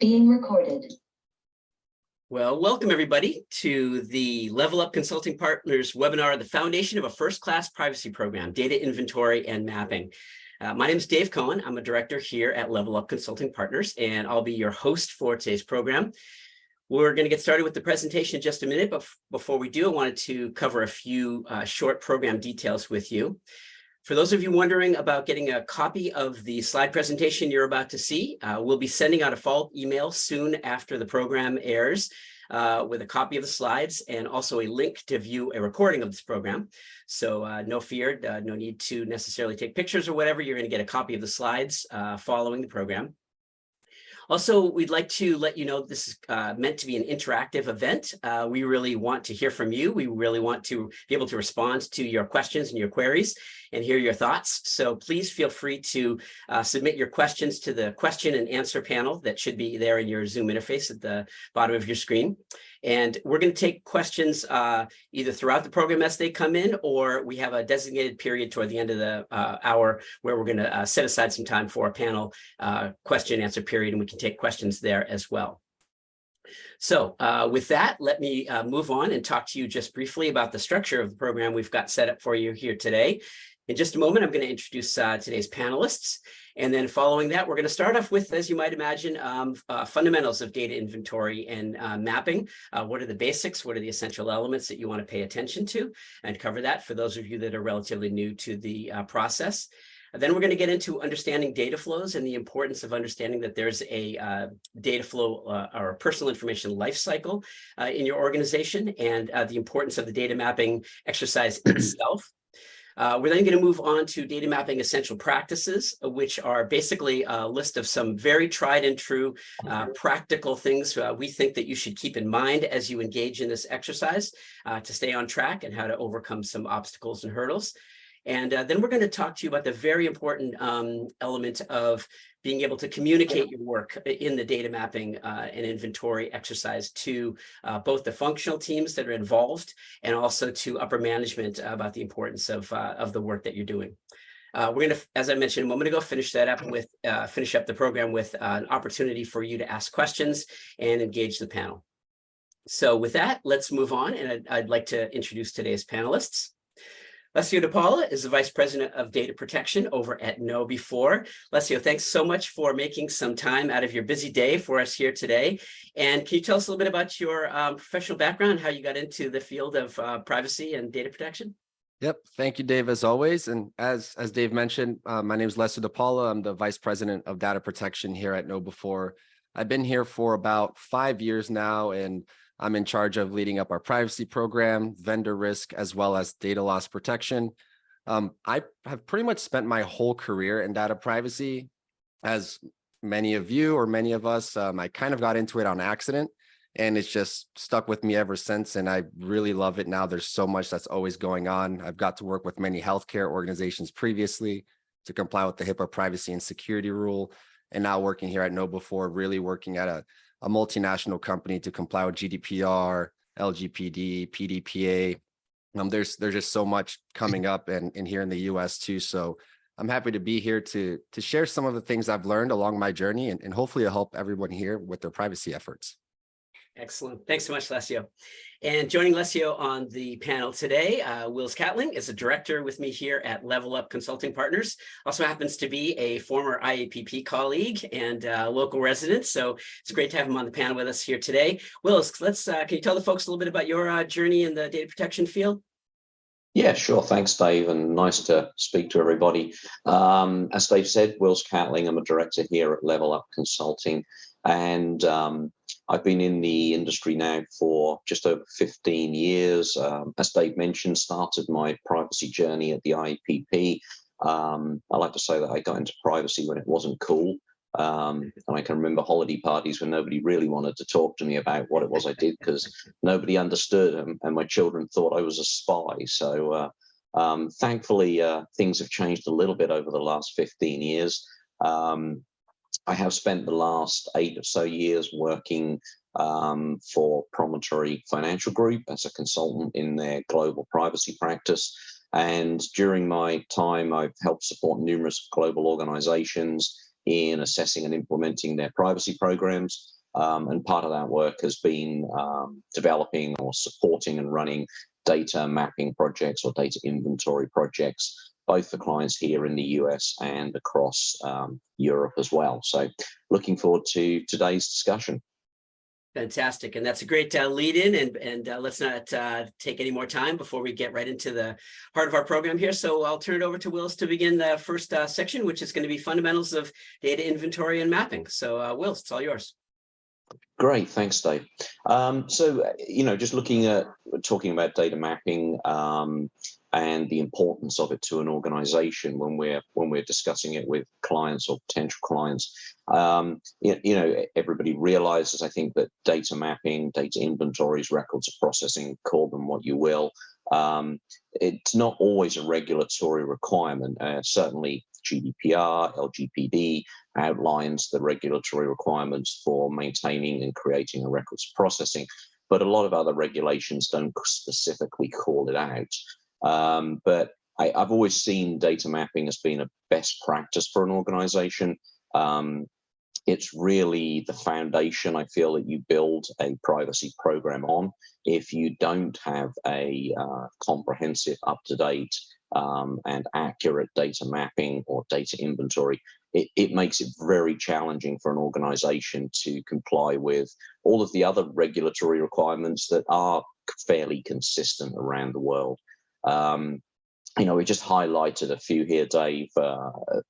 Being recorded. Well, welcome everybody to the Level Up Consulting Partners webinar, The Foundation of a First-Class Privacy Program, Data Inventory and Mapping. My name is Dave Cohen. I'm a director here at Level Up Consulting Partners, and I'll be your host for today's program. We're going to get started with the presentation in just a minute, but before we do, I wanted to cover a few short program details with you. For those of you wondering about getting a copy of the slide presentation you're about to see, we'll be sending out a follow-up email soon after the program airs with a copy of the slides and also a link to view a recording of this program. So no fear, no need to necessarily take pictures or whatever. You're going to get a copy of the slides following the program. Also, we'd like to let you know this is meant to be an interactive event. We really want to hear from you. We really want to be able to respond to your questions and your queries and hear your thoughts. So please feel free to submit your questions to the question and answer panel that should be there in your Zoom interface at the bottom of your screen. And we're going to take questions either throughout the program as they come in, or we have a designated period toward the end of the hour where we're going to set aside some time for a panel question and answer period, and we can take questions there as well. So with that, let me move on and talk to you just briefly about the structure of the program we've got set up for you here today. In just a moment, I'm going to introduce today's panelists. And then following that, we're going to start off with, as you might imagine, fundamentals of data inventory and mapping. What are the basics? What are the essential elements that you want to pay attention to? And cover that for those of you that are relatively new to the process. Then we're going to get into understanding data flows and the importance of understanding that there's a data flow or a personal information life cycle in your organization, and the importance of the data mapping exercise itself. We're then going to move on to data mapping essential practices, which are basically a list of some very tried and true practical things we think that you should keep in mind as you engage in this exercise to stay on track and how to overcome some obstacles and hurdles. And then we're going to talk to you about the very important element of being able to communicate your work in the data mapping and inventory exercise to both the functional teams that are involved and also to upper management about the importance of the work that you're doing. We're going to, as I mentioned a moment ago, finish up the program with an opportunity for you to ask questions and engage the panel. So with that, let's move on, and I'd like to introduce today's panelists. Alessio DePaula is the Vice President of Data Protection over at KnowBe4. Alessio, thanks so much for making some time out of your busy day for us here today. And can you tell us a little bit about your professional background, how you got into the field of privacy and data protection? Yep. Thank you, Dave, as always. And as Dave mentioned, my name is Alessio DePaula. I'm the Vice President of Data Protection here at KnowBe4. I've been here for about 5 years now, and I'm in charge of leading up our privacy program, vendor risk, as well as data loss protection. I have pretty much spent my whole career in data privacy. As many of you or many of us, I kind of got into it on accident, and it's just stuck with me ever since. And I really love it now. There's so much that's always going on. I've got to work with many healthcare organizations previously to comply with the HIPAA privacy and security rule. And now working here at KnowBe4, really working at a multinational company to comply with GDPR, LGPD, PDPA. There's just so much coming up and here in the US too. So I'm happy to be here to share some of the things I've learned along my journey and hopefully to help everyone here with their privacy efforts. Excellent. Thanks so much, Alessio. And joining Alessio on the panel today, Wills Catling is a director with me here at Level Up Consulting Partners. Also happens to be a former IAPP colleague and local resident. So it's great to have him on the panel with us here today. Wills, can you tell the folks a little bit about your journey in the data protection field? Yeah, sure. Thanks, Dave, and nice to speak to everybody. As Dave said, Wills Catling, I'm a director here at Level Up Consulting, and I've been in the industry now for just over 15 years. As Dave mentioned, started my privacy journey at the IAPP. I like to say that I got into privacy when it wasn't cool. And I can remember holiday parties when nobody really wanted to talk to me about what it was I did because nobody understood, and my children thought I was a spy. So thankfully, things have changed a little bit over the last 15 years. I have spent the last 8 or so years working for Promontory Financial Group as a consultant in their global privacy practice. And during my time, I've helped support numerous global organizations in assessing and implementing their privacy programs. And part of that work has been developing or supporting and running data mapping projects or data inventory projects, both for clients here in the US and across Europe as well. So looking forward to today's discussion. Fantastic. And that's a great lead in, and let's not take any more time before we get right into the heart of our program here. So I'll turn it over to Wills to begin the first section, which is going to be fundamentals of data inventory and mapping. So Wills, it's all yours. Great, thanks, Dave. Just talking about data mapping and the importance of it to an organization when we're discussing it with clients or potential clients. Everybody realizes, I think, that data mapping, data inventories, records of processing, call them what you will, it's not always a regulatory requirement. Certainly GDPR, LGPD outlines the regulatory requirements for maintaining and creating a records processing, but a lot of other regulations don't specifically call it out. But I've always seen data mapping as being a best practice for an organization. It's really the foundation, I feel, that you build a privacy program on. If you don't have a comprehensive, up-to-date and accurate data mapping or data inventory, it makes it very challenging for an organization to comply with all of the other regulatory requirements that are fairly consistent around the world. We just highlighted a few here, Dave,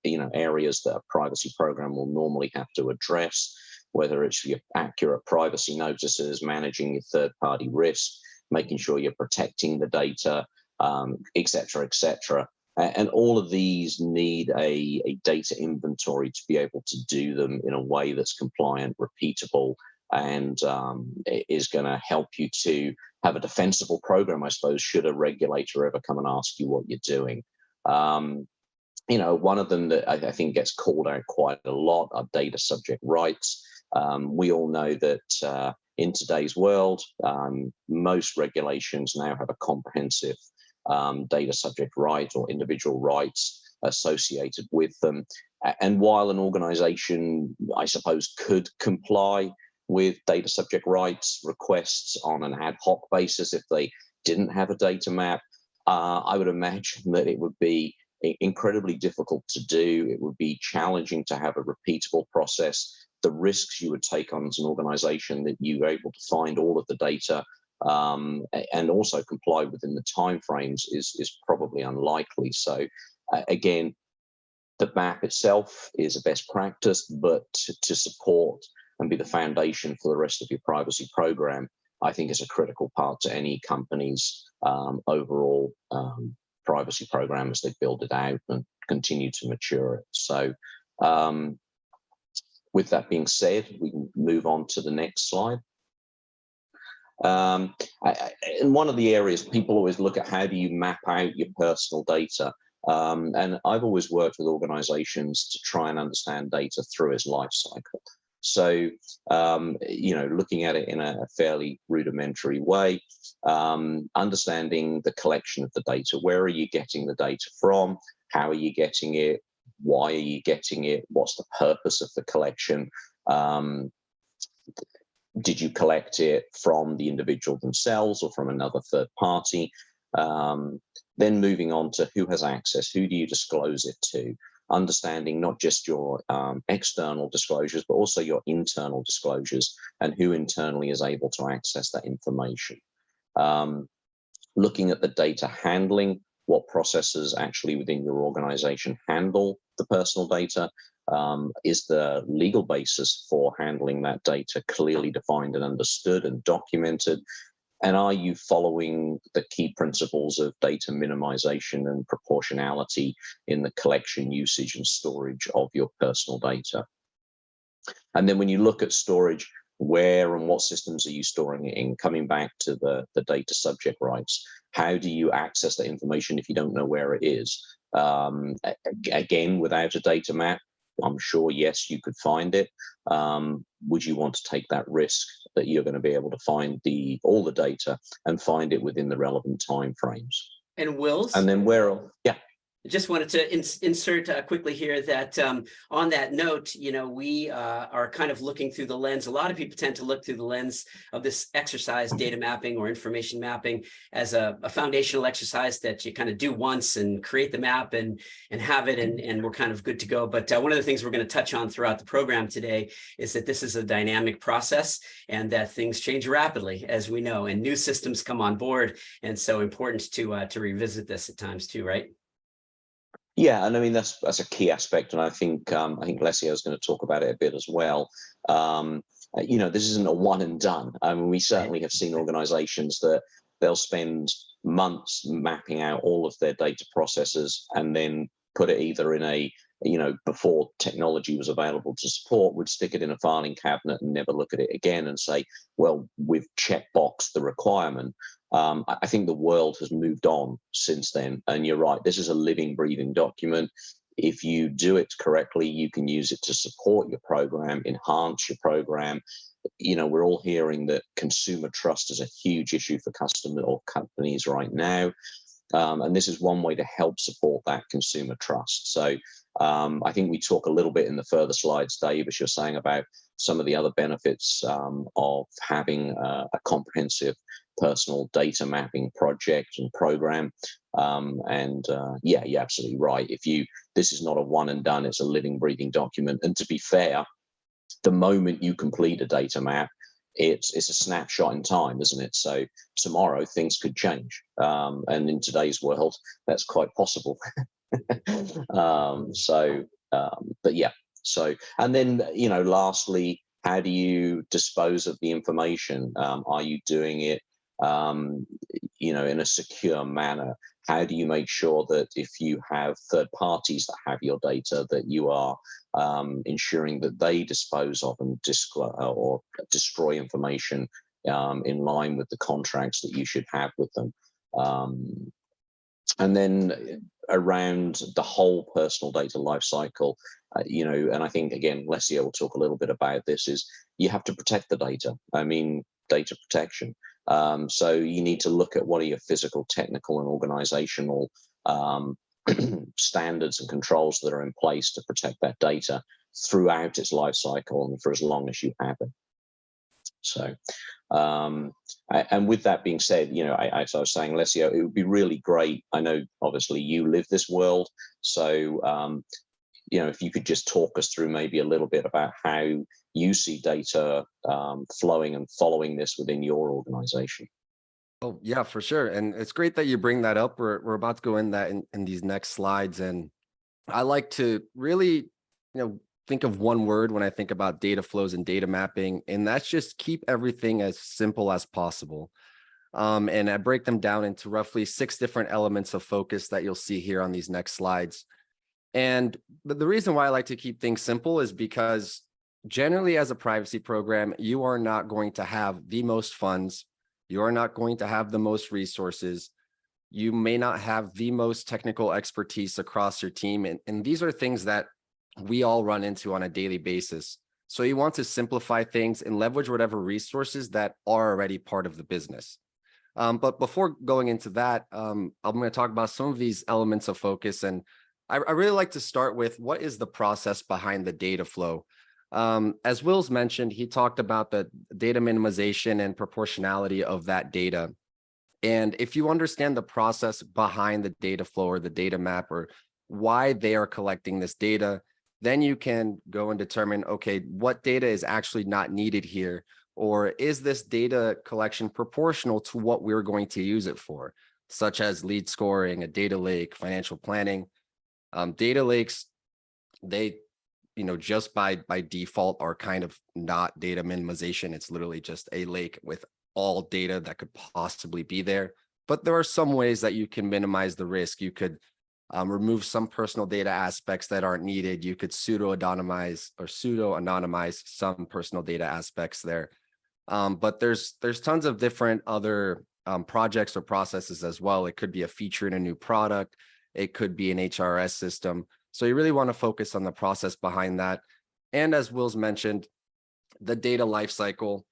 areas that a privacy program will normally have to address, whether it's your accurate privacy notices, managing your third-party risk, making sure you're protecting the data, et cetera, et cetera. And all of these need a data inventory to be able to do them in a way that's compliant, repeatable, and is going to help you to have a defensible program, I suppose, should a regulator ever come and ask you what you're doing. One of them that I think gets called out quite a lot are data subject rights. We all know that in today's world, most regulations now have a comprehensive data subject right or individual rights associated with them. And while an organization, I suppose, could comply with data subject rights requests on an ad hoc basis if they didn't have a data map, I would imagine that it would be incredibly difficult to do. It would be challenging to have a repeatable process. The risks you would take on as an organization that you are able to find all of the data and also comply within the timeframes is probably unlikely. So again, the map itself is a best practice, but to support and be the foundation for the rest of your privacy program, I think is a critical part to any company's overall privacy program as they build it out and continue to mature it. So with that being said, we can move on to the next slide. In one of the areas, people always look at how do you map out your personal data. And I've always worked with organizations to try and understand data through its life cycle. So, looking at it in a fairly rudimentary way, understanding the collection of the data. Where are you getting the data from? How are you getting it? Why are you getting it? What's the purpose of the collection? Did you collect it from the individual themselves or from another third party? Then moving on to who has access, who do you disclose it to? Understanding not just your external disclosures, but also your internal disclosures and who internally is able to access that information. Looking at the data handling, what processes actually within your organization handle the personal data. Is the legal basis for handling that data clearly defined and understood and documented? And are you following the key principles of data minimization and proportionality in the collection, usage, and storage of your personal data? And then when you look at storage, where and what systems are you storing it in? Coming back to the data subject rights, how do you access that information if you don't know where it is? Again, without a data map, I'm sure, yes, you could find it. Would you want to take that risk that you're going to be able to find all the data and find it within the relevant timeframes? And Wills? And then yeah. Just wanted to insert quickly here that on that note, we are kind of looking through the lens. A lot of people tend to look through the lens of this exercise, data mapping or information mapping, as a foundational exercise that you kind of do once and create the map and have it, and we're kind of good to go. But one of the things we're going to touch on throughout the program today is that this is a dynamic process and that things change rapidly, as we know, and new systems come on board. And so important to revisit this at times too, right? Yeah, and I mean that's a key aspect, and I think Alessio is going to talk about it a bit as well. This isn't a one and done. I mean, we certainly have seen organizations that they'll spend months mapping out all of their data processes and then put it either in a, before technology was available to support, would stick it in a filing cabinet and never look at it again and say, well, we've checkboxed the requirement. I think the world has moved on since then. And you're right, this is a living, breathing document. If you do it correctly, you can use it to support your program, enhance your program. We're all hearing that consumer trust is a huge issue for customers or companies right now. And this is one way to help support that consumer trust. So I think we talk a little bit in the further slides, Dave, as you're saying about some of the other benefits of having a comprehensive personal data mapping project and program. Yeah, you're absolutely right. This is not a one and done, it's a living, breathing document. And to be fair, the moment you complete a data map, it's a snapshot in time, isn't it? So tomorrow things could change. And in today's world, that's quite possible. But yeah, so, and then, lastly, how do you dispose of the information? Are you doing it, in a secure manner? How do you make sure that if you have third parties that have your data, that you are ensuring that they dispose of and or destroy information in line with the contracts that you should have with them? And then around the whole personal data lifecycle, and I think, again, Alessio will talk a little bit about this, is you have to protect the data. I mean, data protection. So you need to look at what are your physical, technical, and organizational standards and controls that are in place to protect that data throughout its life cycle and for as long as you have it. So, and with that being said, as I was saying, Alessio, it would be really great. I know, obviously, you live this world. So, if you could just talk us through maybe a little bit about how you see data flowing and following this within your organization. Oh, yeah, for sure. And it's great that you bring that up. We're about to go in that in these next slides. And I like to really, think of one word when I think about data flows and data mapping, and that's just keep everything as simple as possible. And I break them down into roughly 6 different elements of focus that you'll see here on these next slides. And the reason why I like to keep things simple is because generally, as a privacy program, you are not going to have the most funds. You are not going to have the most resources. You may not have the most technical expertise across your team. And these are things that we all run into on a daily basis. So you want to simplify things and leverage whatever resources that are already part of the business. But before going into that, I'm going to talk about some of these elements of focus. And I really like to start with what is the process behind the data flow. As Will's mentioned, he talked about the data minimization and proportionality of that data. And if you understand the process behind the data flow or the data map or why they are collecting this data, then you can go and determine, okay, what data is actually not needed here? Or is this data collection proportional to what we're going to use it for, such as lead scoring, a data lake, financial planning? Data lakes, they just by default are kind of not data minimization. It's literally just a lake with all data that could possibly be there. But there are some ways that you can minimize the risk. You could remove some personal data aspects that aren't needed. You could pseudo-anonymize some personal data aspects there. But there's tons of different other projects or processes as well. It could be a feature in a new product. It could be an HRS system. So you really want to focus on the process behind that. And as Will's mentioned, the data lifecycle.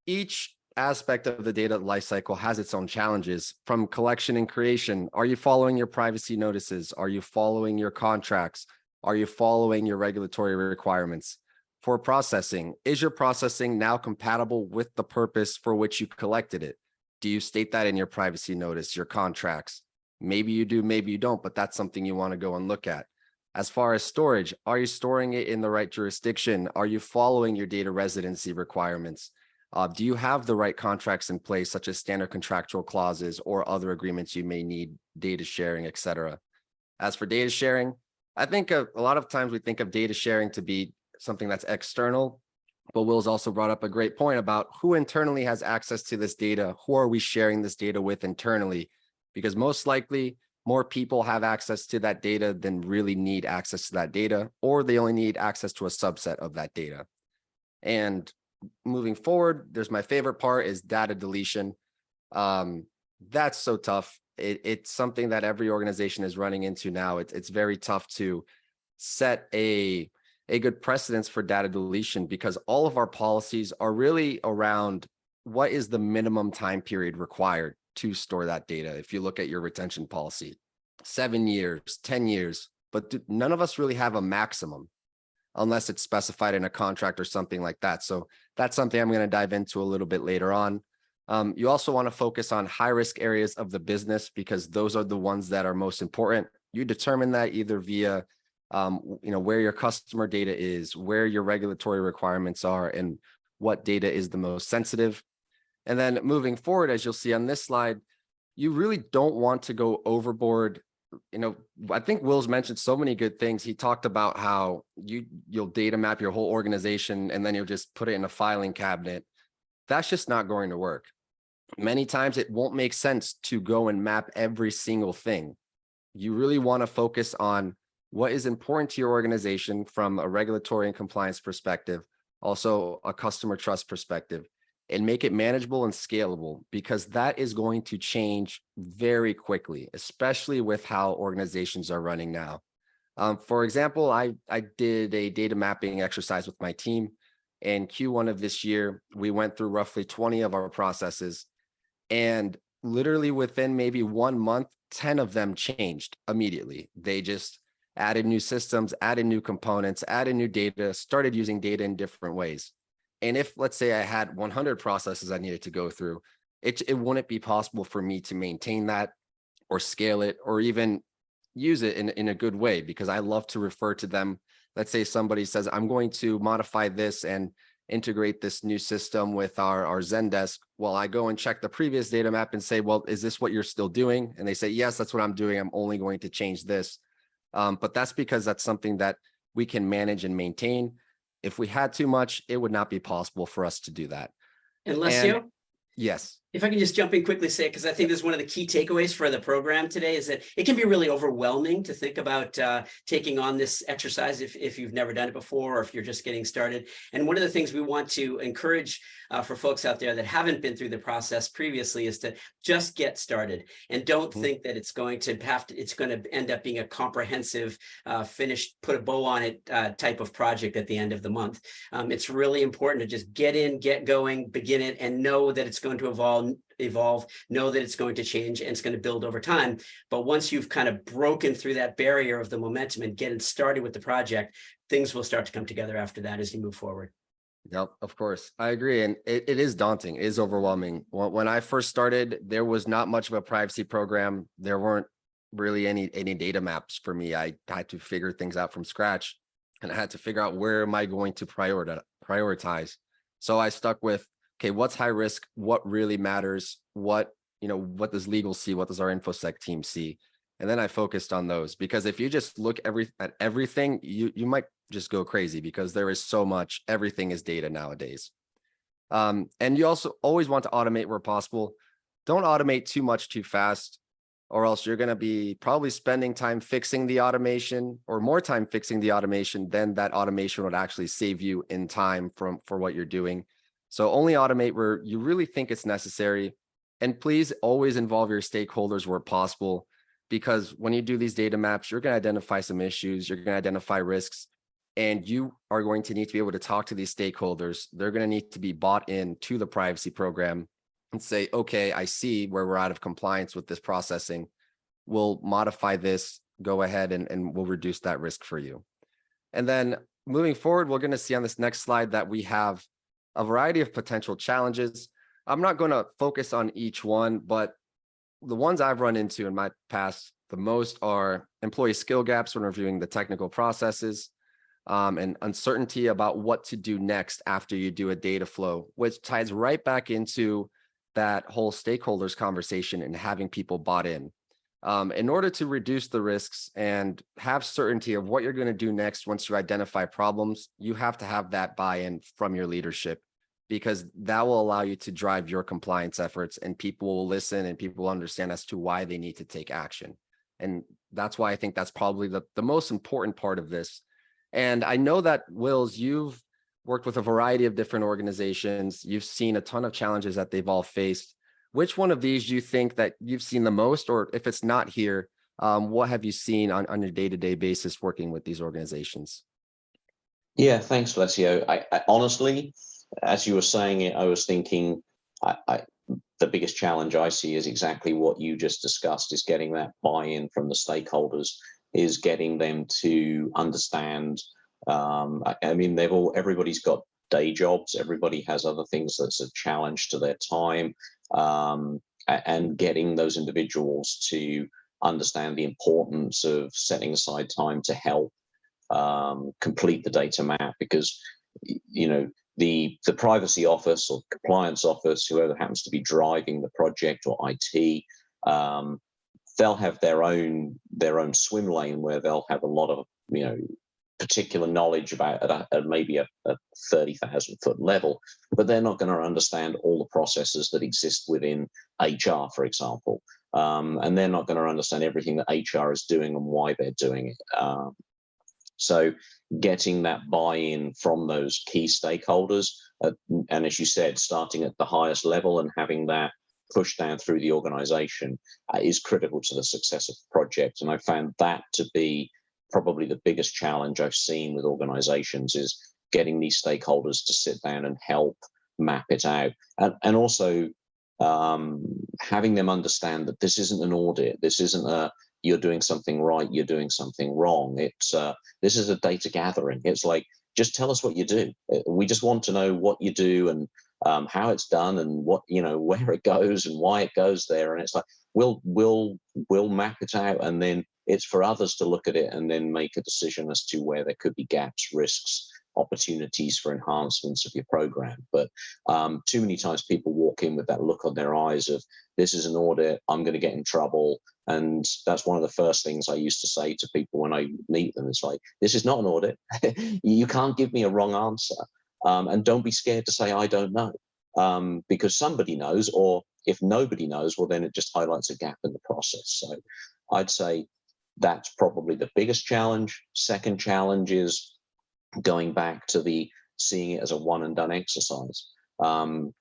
Each aspect of the data lifecycle has its own challenges. From collection and creation, are you following your privacy notices? Are you following your contracts? Are you following your regulatory requirements? For processing, is your processing now compatible with the purpose for which you collected it? Do you state that in your privacy notice, your contracts? Maybe you do, maybe you don't, but that's something you want to go and look at. As far as storage, are you storing it in the right jurisdiction? Are you following your data residency requirements? Do you have the right contracts in place, such as standard contractual clauses or other agreements you may need, data sharing, et cetera? As for data sharing, I think a lot of times we think of data sharing to be something that's external, but Will's also brought up a great point about who internally has access to this data. Who are we sharing this data with internally? Because most likely more people have access to that data than really need access to that data, or they only need access to a subset of that data. And moving forward, there's my favorite part is data deletion. That's so tough. It's something that every organization is running into now. It's very tough to set a good precedence for data deletion because all of our policies are really around what is the minimum time period required to store that data. If you look at your retention policy, 7 years, 10 years, but none of us really have a maximum unless it's specified in a contract or something like that. So that's something I'm going to dive into a little bit later on. You also want to focus on high risk areas of the business because those are the ones that are most important. You determine that either via where your customer data is, where your regulatory requirements are, and what data is the most sensitive. And then moving forward, as you'll see on this slide, you really don't want to go overboard. I think Will's mentioned so many good things. He talked about how you'll data map your whole organization and then you'll just put it in a filing cabinet. That's just not going to work. Many times it won't make sense to go and map every single thing. You really want to focus on what is important to your organization from a regulatory and compliance perspective, also a customer trust perspective, and make it manageable and scalable because that is going to change very quickly, especially with how organizations are running now. For example, I did a data mapping exercise with my team. In Q1 of this year, we went through roughly 20 of our processes, and literally within maybe 1 month, 10 of them changed immediately. They just added new systems, added new components, added new data, started using data in different ways. And if, let's say, I had 100 processes I needed to go through, it wouldn't be possible for me to maintain that or scale it or even use it in a good way because I love to refer to them. Let's say somebody says, I'm going to modify this and integrate this new system with our Zendesk. Well, I go and check the previous data map and say, well, is this what you're still doing? And they say, yes, that's what I'm doing. I'm only going to change this. But that's because that's something that we can manage and maintain. If we had too much, it would not be possible for us to do that. And Alessio? Yes. If I can just jump in quickly, say, because I think this is one of the key takeaways for the program today is that it can be really overwhelming to think about taking on this exercise if you've never done it before or if you're just getting started. And one of the things we want to encourage for folks out there that haven't been through the process previously is to just get started and don't think that it's going to end up being a comprehensive, finished, put a bow on it type of project at the end of the month. It's really important to just get in, get going, begin it, and know that it's going to evolve, know that it's going to change and it's going to build over time. But once you've kind of broken through that barrier of the momentum and getting started with the project, things will start to come together after that as you move forward. Yep, of course. I agree. And it is daunting, it is overwhelming. When I first started, there was not much of a privacy program. There weren't really any data maps for me. I had to figure things out from scratch and I had to figure out where am I going to prioritize. So I stuck with, okay, what's high risk? What really matters? What does legal see? What does our InfoSec team see? And then I focused on those because if you just look at everything, you might just go crazy because there is so much, everything is data nowadays. And you also always want to automate where possible. Don't automate too much too fast, or else you're going to be probably spending time fixing the automation or more time fixing the automation than that automation would actually save you in time for what you're doing. So only automate where you really think it's necessary. And please always involve your stakeholders where possible, because when you do these data maps, you're going to identify some issues, you're going to identify risks, and you are going to need to be able to talk to these stakeholders. They're going to need to be bought in to the privacy program and say, okay, I see where we're out of compliance with this processing. We'll modify this, go ahead and we'll reduce that risk for you. And then moving forward, we're going to see on this next slide that we have a variety of potential challenges. I'm not going to focus on each one, but the ones I've run into in my past the most are employee skill gaps when reviewing the technical processes, and uncertainty about what to do next after you do a data flow, which ties right back into that whole stakeholders conversation and having people bought in. In order to reduce the risks and have certainty of what you're going to do next once you identify problems, you have to have that buy-in from your leadership, because that will allow you to drive your compliance efforts, and people will listen and people will understand as to why they need to take action. And that's why I think that's probably the most important part of this. And I know that, Wills, you've worked with a variety of different organizations. You've seen a ton of challenges that they've all faced. Which one of these do you think that you've seen the most, or if it's not here, what have you seen on your day-to-day basis working with these organizations? Yeah, thanks, Alessio. I honestly, as you were saying it, I was thinking the biggest challenge I see is exactly what you just discussed, is getting that buy-in from the stakeholders, is getting them to understand. I mean, everybody's got day jobs, everybody has other things that's a challenge to their time, and getting those individuals to understand the importance of setting aside time to help complete the data map, because the privacy office or compliance office, whoever happens to be driving the project, or IT, they'll have their own swim lane where they'll have a lot of particular knowledge about at maybe a 30,000 foot level, but they're not going to understand all the processes that exist within HR, for example, and they're not going to understand everything that HR is doing and why they're doing it. So getting that buy-in from those key stakeholders, and as you said, starting at the highest level and having that push down through the organization is critical to the success of the project. And I found that to be probably the biggest challenge I've seen with organizations, is getting these stakeholders to sit down and help map it out. And also having them understand that this isn't an audit. This isn't a, you're doing something right, you're doing something wrong. It's this is a data gathering. It's like, just tell us what you do. We just want to know what you do, and how it's done, and what, where it goes and why it goes there. And it's like, we'll map it out, and then it's for others to look at it and then make a decision as to where there could be gaps, risks, opportunities for enhancements of your program. But too many times people walk in with that look on their eyes of, this is an audit, I'm going to get in trouble. And that's one of the first things I used to say to people when I meet them. It's like, this is not an audit. You can't give me a wrong answer. And don't be scared to say, I don't know, because somebody knows, or if nobody knows, well, then it just highlights a gap in the process. So I'd say that's probably the biggest challenge. Second challenge is going back to seeing it as a one and done exercise,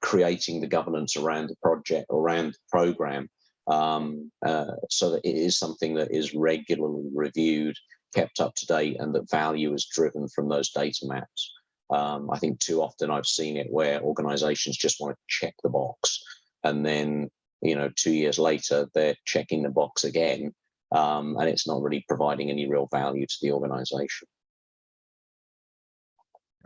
creating the governance around the project, around the program, so that it is something that is regularly reviewed, kept up to date, and that value is driven from those data maps. I think too often I've seen it where organizations just want to check the box, and then 2 years later they're checking the box again, and it's not really providing any real value to the organization.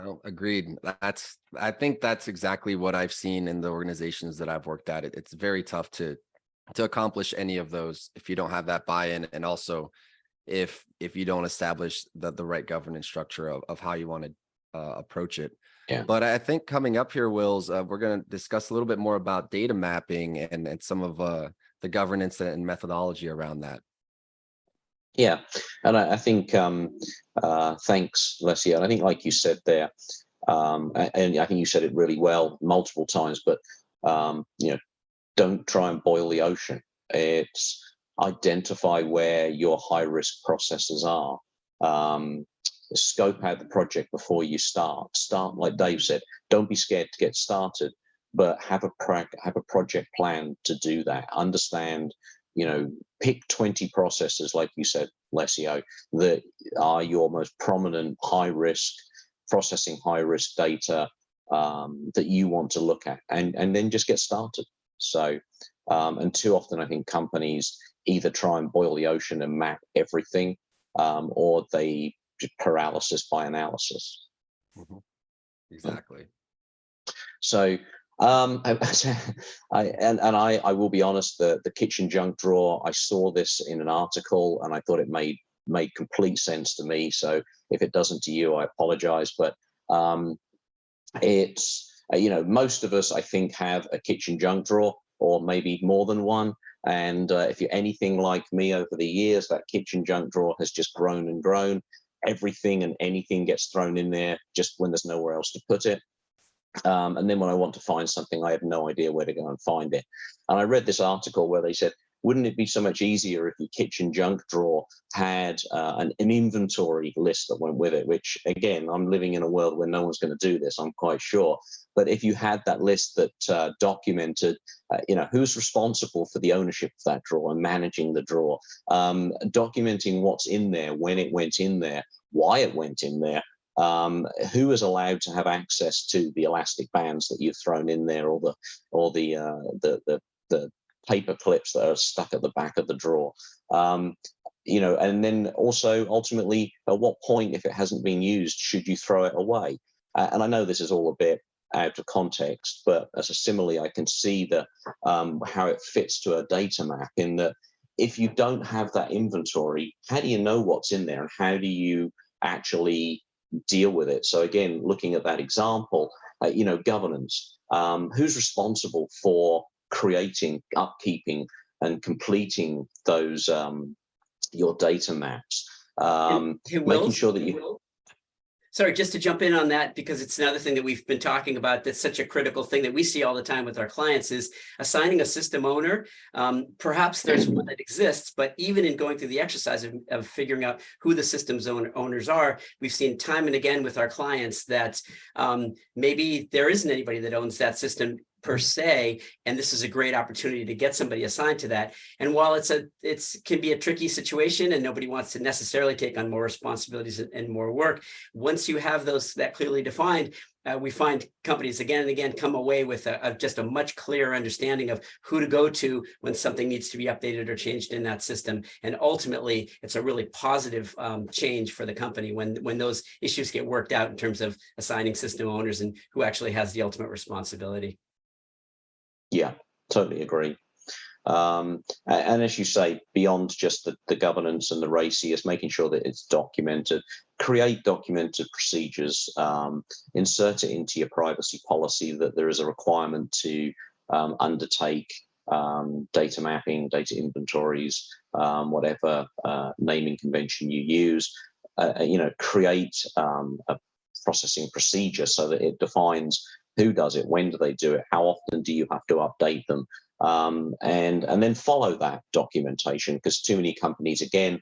Oh, agreed. I think that's exactly what I've seen in the organizations that I've worked at. It's very tough to accomplish any of those if you don't have that buy-in, and also if you don't establish the right governance structure of how you want to approach it. Yeah. But I think coming up here, Wills, we're going to discuss a little bit more about data mapping and some of the governance and methodology around that. Yeah, and I think thanks, Alessio. And I think, like you said there, and I think you said it really well multiple times, but don't try and boil the ocean. It's identify where your high risk processes are. Scope out the project before you start. Start, like Dave said, don't be scared to get started, but have a project plan to do that. Understand pick 20 processes, like you said, Lesio, that are your most prominent processing high risk data that you want to look at, and then just get started. So, and too often I think companies either try and boil the ocean and map everything, or they paralysis by analysis. Mm-hmm. Exactly. So I will be honest, the kitchen junk drawer, I saw this in an article and I thought it made complete sense to me. So if it doesn't to you, I apologize. But it's, most of us, I think, have a kitchen junk drawer or maybe more than one. And if you're anything like me over the years, that kitchen junk drawer has just grown and grown. Everything and anything gets thrown in there just when there's nowhere else to put it. And then when I want to find something, I have no idea where to go and find it. And I read this article where they said, wouldn't it be so much easier if your kitchen junk drawer had an inventory list that went with it, which, again, I'm living in a world where no one's going to do this, I'm quite sure. But if you had that list that documented, who's responsible for the ownership of that drawer and managing the drawer, documenting what's in there, when it went in there, why it went in there, who is allowed to have access to the elastic bands that you've thrown in there, or the paper clips that are stuck at the back of the drawer, and then also ultimately at what point, if it hasn't been used, should you throw it away? And I know this is all a bit out of context, but as a simile, I can see how it fits to a data map, in that if you don't have that inventory, how do you know what's in there and how do you actually deal with it? So again, looking at that example, governance, who's responsible for creating, upkeeping, and completing those your data maps, making sure that you. Sorry, just to jump in on that, because it's another thing that we've been talking about that's such a critical thing that we see all the time with our clients, is assigning a system owner. Perhaps there's one that exists, but even in going through the exercise of figuring out who the systems owners are, we've seen time and again with our clients that maybe there isn't anybody that owns that system per se, and this is a great opportunity to get somebody assigned to that. And while it can be a tricky situation and nobody wants to necessarily take on more responsibilities and more work, once you have that clearly defined, we find companies again and again come away with just a much clearer understanding of who to go to when something needs to be updated or changed in that system. And ultimately, it's a really positive change for the company when those issues get worked out in terms of assigning system owners and who actually has the ultimate responsibility. Yeah, totally agree. And as you say, beyond just the governance and the RACI, is making sure that it's documented, create documented procedures, insert it into your privacy policy that there is a requirement to undertake data mapping, data inventories, whatever naming convention you use, create a processing procedure so that it defines who does it, when do they do it, how often do you have to update them, and then follow that documentation, because too many companies, again,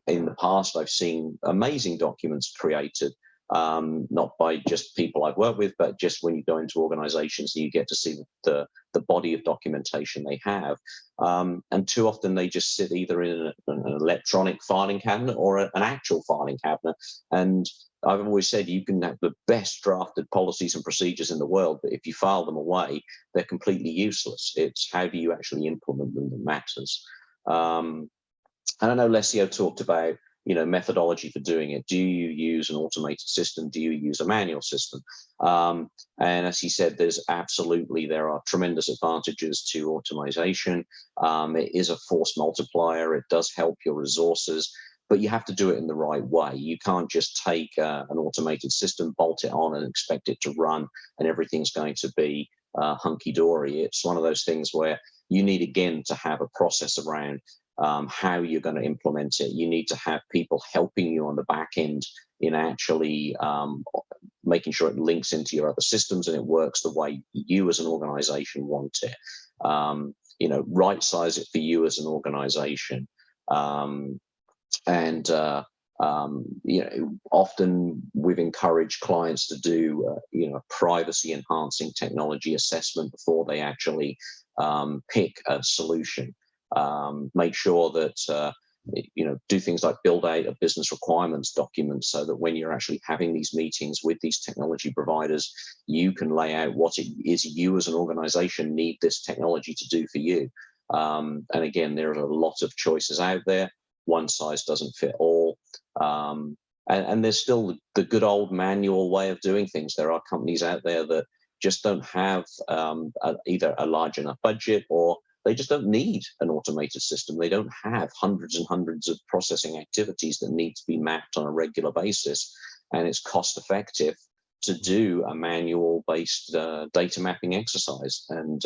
in the past, I've seen amazing documents created, not by just people I've worked with, but just when you go into organizations, you get to see the body of documentation they have. And too often they just sit either in an electronic filing cabinet or an actual filing cabinet. And I've always said you can have the best drafted policies and procedures in the world, but if you file them away, they're completely useless. It's how do you actually implement them that matters. And I know Lesio talked about, methodology for doing it. Do you use an automated system? Do you use a manual system? And as he said, there are tremendous advantages to automation. It is a force multiplier. It does help your resources, but you have to do it in the right way. You can't just take an automated system, bolt it on, and expect it to run, and everything's going to be hunky-dory. It's one of those things where you need, again, to have a process around how you're going to implement it. You need to have people helping you on the back end in actually making sure it links into your other systems and it works the way you as an organization want it. Right size it for you as an organization. Often we've encouraged clients to do, privacy enhancing technology assessment before they actually pick a solution. Make sure that do things like build out a business requirements document so that when you're actually having these meetings with these technology providers, you can lay out what it is you as an organization need this technology to do for you. And again, there are a lot of choices out there. One size doesn't fit all. And there's still the good old manual way of doing things. There are companies out there that just don't have either a large enough budget, or they just don't need an automated system. They don't have hundreds and hundreds of processing activities that need to be mapped on a regular basis. And it's cost effective to do a manual-based data mapping exercise. And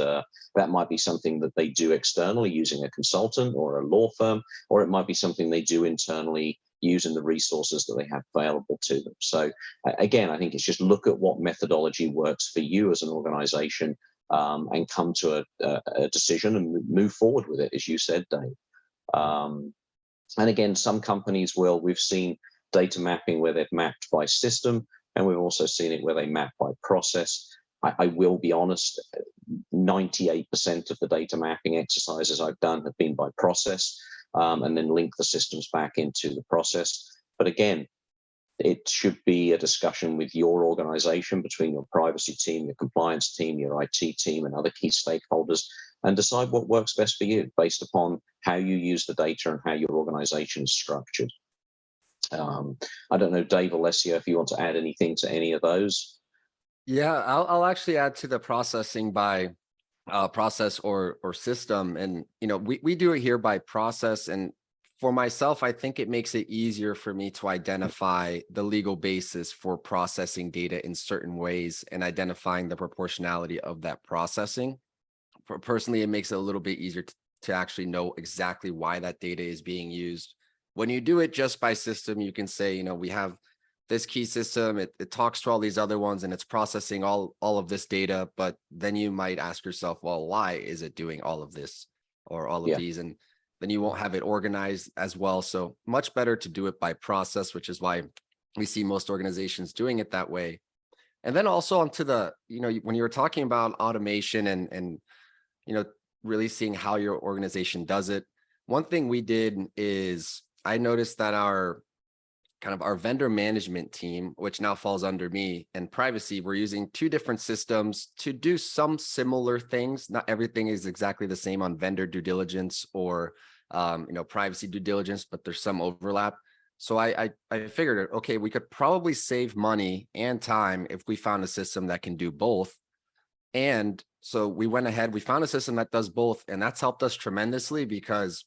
that might be something that they do externally using a consultant or a law firm, or it might be something they do internally using the resources that they have available to them. So again, I think it's just look at what methodology works for you as an organization, and come to a decision and move forward with it, as you said, Dave. And again, some companies we've seen data mapping where they've mapped by system, and we've also seen it where they map by process. I will be honest, 98% of the data mapping exercises I've done have been by process, and then link the systems back into the process. But again, it should be a discussion with your organization, between your privacy team, your compliance team, your IT team, and other key stakeholders, and decide what works best for you based upon how you use the data and how your organization is structured. I don't know, Dave, Alessio, if you want to add anything to any of those. Yeah, I'll actually add to the processing by process or system. And, we do it here by process. And for myself, I think it makes it easier for me to identify the legal basis for processing data in certain ways and identifying the proportionality of that processing. Personally, it makes it a little bit easier to actually know exactly why that data is being used. When you do it just by system, you can say, we have this key system, it talks to all these other ones and it's processing all of this data. But then you might ask yourself, well, why is it doing all of this or all of these? And then you won't have it organized as well. So much better to do it by process, which is why we see most organizations doing it that way. And then also onto the, when you were talking about automation and really seeing how your organization does it, one thing we did is I noticed that our vendor management team, which now falls under me, and privacy, we're using two different systems to do some similar things. Not everything is exactly the same on vendor due diligence or privacy due diligence, but there's some overlap. So I figured, okay, we could probably save money and time if we found a system that can do both. And so we went ahead, we found a system that does both, and that's helped us tremendously, because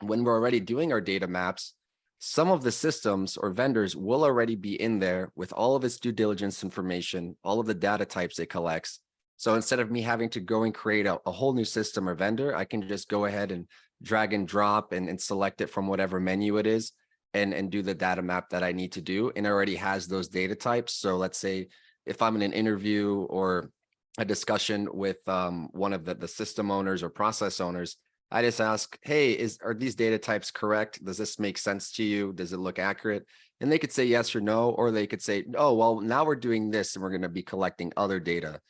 when we're already doing our data maps, some of the systems or vendors will already be in there with all of its due diligence information, all of the data types it collects. So instead of me having to go and create a whole new system or vendor, I can just go ahead and drag and drop and select it from whatever menu it is and do the data map that I need to do. And it already has those data types. So let's say if I'm in an interview or a discussion with one of the system owners or process owners, I just ask, hey, are these data types correct? Does this make sense to you? Does it look accurate? And they could say yes or no, or they could say, oh, well, now we're doing this and we're going to be collecting other data.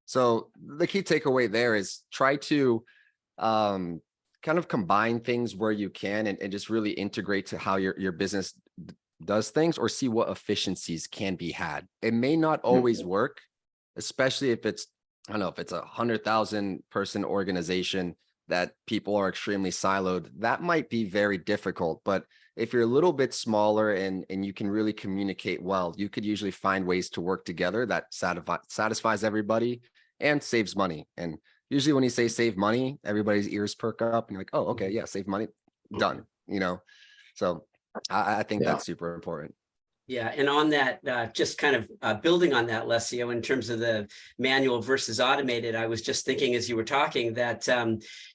So the key takeaway there is try to kind of combine things where you can and just really integrate to how your business does things, or see what efficiencies can be had. It may not always work, especially if it's, I don't know, if it's 100,000 person organization that people are extremely siloed, that might be very difficult. But if you're a little bit smaller and you can really communicate well, you could usually find ways to work together that satisfies everybody and saves money. And usually when you say save money, everybody's ears perk up and you're like, oh, okay, yeah, save money, done, So I think that's super important. Yeah, and on that, just kind of building on that, Alessio, in terms of the manual versus automated, I was just thinking as you were talking that,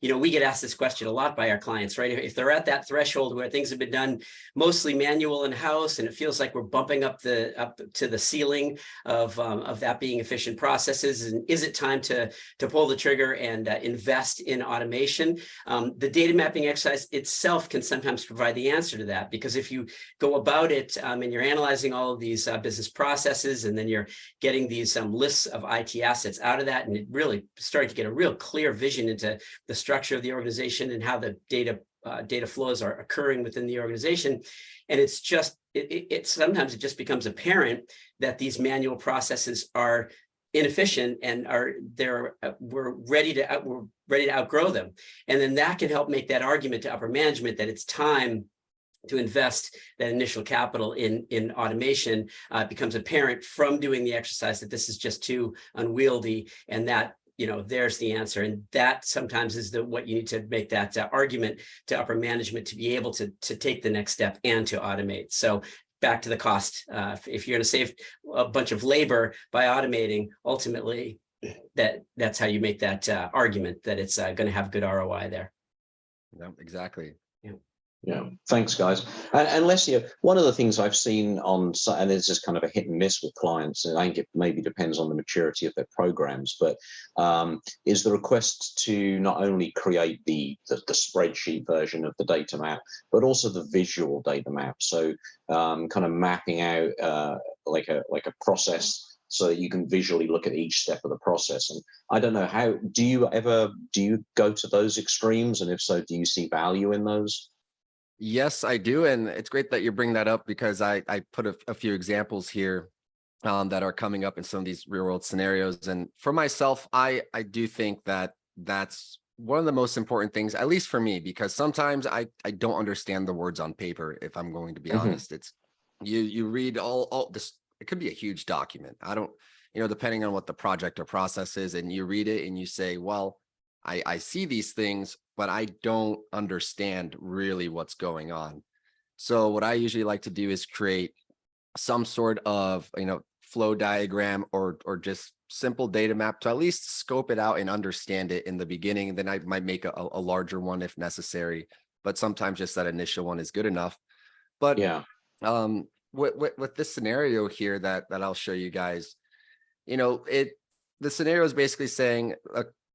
we get asked this question a lot by our clients, right? If they're at that threshold where things have been done mostly manual in-house, and it feels like we're bumping up to the ceiling of that being efficient processes, and is it time to pull the trigger and invest in automation? The data mapping exercise itself can sometimes provide the answer to that, because if you go about it and you're analyzing all of these business processes, and then you're getting these lists of IT assets out of that, and it really starting to get a real clear vision into the structure of the organization and how the data flows are occurring within the organization. And it's just, sometimes it just becomes apparent that these manual processes are inefficient and we're ready to outgrow them. And then that can help make that argument to upper management that it's time to invest that initial capital in automation. Becomes apparent from doing the exercise that this is just too unwieldy, and that, there's the answer. And that sometimes is what you need to make that argument to upper management to be able to take the next step and to automate. So back to the cost. If you're going to save a bunch of labor by automating, ultimately, that's how you make that argument that it's going to have good ROI there. Yeah, exactly. Yeah, thanks, guys. And Leslie, one of the things I've seen and this is kind of a hit and miss with clients, and I think it maybe depends on the maturity of their programs, but is the request to not only create the spreadsheet version of the data map, but also the visual data map. So kind of mapping out like a process so that you can visually look at each step of the process. And I don't know, do you go to those extremes? And if so, do you see value in those? Yes, I do. And it's great that you bring that up, because I put a few examples here that are coming up in some of these real world scenarios. And for myself, I do think that that's one of the most important things, at least for me, because sometimes I don't understand the words on paper, if I'm going to be honest. It's you read all this, it could be a huge document. I don't, depending on what the project or process is, and you read it and you say, well, I see these things, but I don't understand really what's going on. So what I usually like to do is create some sort of, flow diagram or just simple data map to at least scope it out and understand it in the beginning. Then I might make a larger one if necessary, but sometimes just that initial one is good enough. But yeah, with this scenario here that I'll show you guys, the scenario is basically saying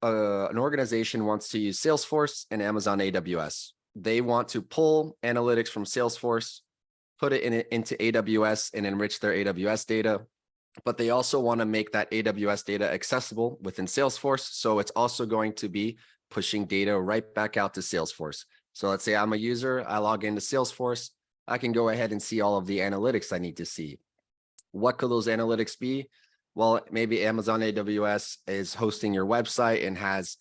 an organization wants to use Salesforce and Amazon AWS. They want to pull analytics from Salesforce, put it into AWS and enrich their AWS data, but they also want to make that AWS data accessible within Salesforce. So it's also going to be pushing data right back out to Salesforce. So let's say I'm a user, I log into Salesforce, I can go ahead and see all of the analytics I need to see. What could those analytics be? Well, maybe Amazon AWS is hosting your website and has,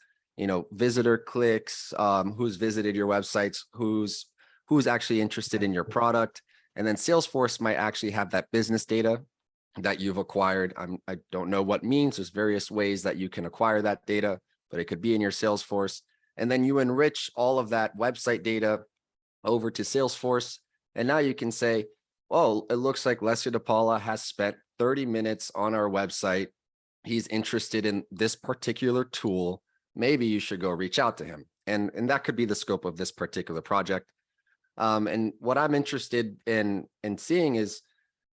visitor clicks, who's visited your websites, who's actually interested in your product. And then Salesforce might actually have that business data that you've acquired. I don't know what means. There's various ways that you can acquire that data, but it could be in your Salesforce. And then you enrich all of that website data over to Salesforce. And now you can say, oh, it looks like Leslie DePaula has spent 30 minutes on our website. He's interested in this particular tool. Maybe you should go reach out to him. And that could be the scope of this particular project. And what I'm interested in seeing is,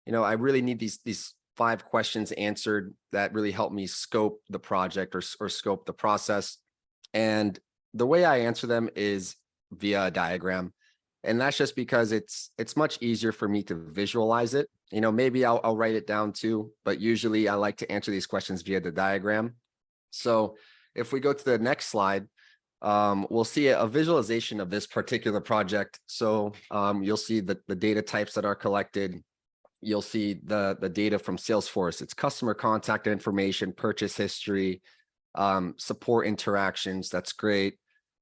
I really need these 5 questions answered that really help me scope the project or scope the process. And the way I answer them is via a diagram. And that's just because it's much easier for me to visualize it. Maybe I'll write it down too, but usually I like to answer these questions via the diagram. So if we go to the next slide, we'll see a visualization of this particular project. So you'll see the data types that are collected. You'll see the data from Salesforce. It's customer contact information, purchase history, support interactions. That's great.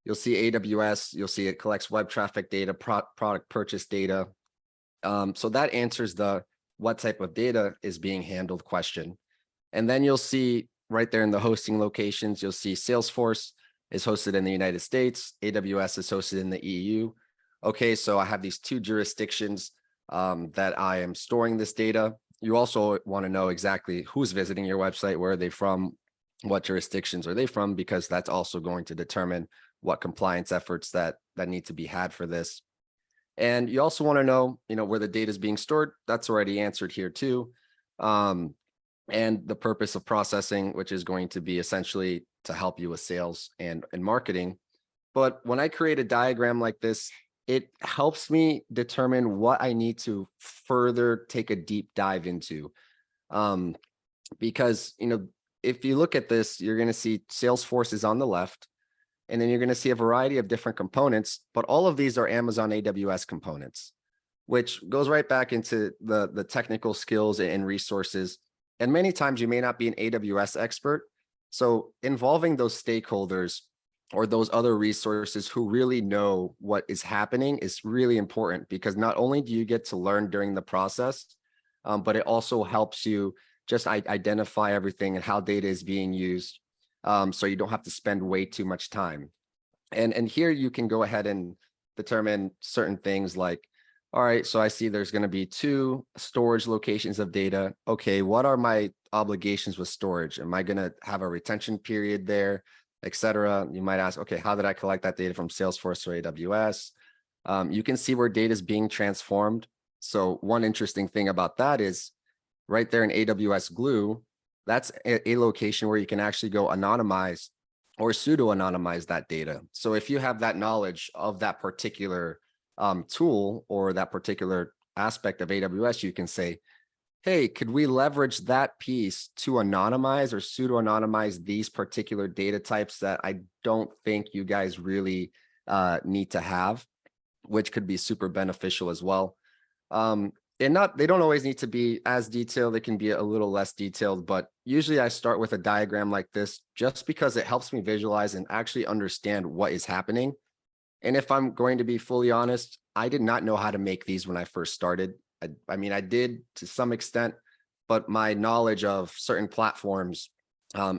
You'll see AWS, you'll see it collects web traffic data, product purchase data. So that answers the what type of data is being handled question. And then you'll see right there in the hosting locations, you'll see Salesforce is hosted in the United States, AWS is hosted in the EU. Okay, so I have these 2 jurisdictions that I am storing this data. You also want to know exactly who's visiting your website, where are they from, what jurisdictions are they from, because that's also going to determine what compliance efforts that need to be had for this. And you also want to know, where the data is being stored. That's already answered here too. And the purpose of processing, which is going to be essentially to help you with sales and marketing. But when I create a diagram like this, it helps me determine what I need to further take a deep dive into. Um, because, if you look at this, you're going to see Salesforce is on the left, and then you're going to see a variety of different components, but all of these are Amazon AWS components, which goes right back into the technical skills and resources. And many times you may not be an AWS expert. So involving those stakeholders or those other resources who really know what is happening is really important, because not only do you get to learn during the process, but it also helps you just identify everything and how data is being used. So you don't have to spend way too much time. And here you can go ahead and determine certain things like, all right, so I see there's going to be 2 storage locations of data. Okay, what are my obligations with storage? Am I going to have a retention period there, et cetera? You might ask, okay, how did I collect that data from Salesforce or AWS? You can see where data is being transformed. So one interesting thing about that is right there in AWS Glue, that's a location where you can actually go anonymize or pseudo-anonymize that data. So if you have that knowledge of that particular tool or that particular aspect of AWS, you can say, hey, could we leverage that piece to anonymize or pseudo-anonymize these particular data types that I don't think you guys really need to have, which could be super beneficial as well. And they don't always need to be as detailed. They can be a little less detailed, but usually I start with a diagram like this just because it helps me visualize and actually understand what is happening. And if I'm going to be fully honest, I did not know how to make these when I first started. I mean, I did to some extent, but my knowledge of certain platforms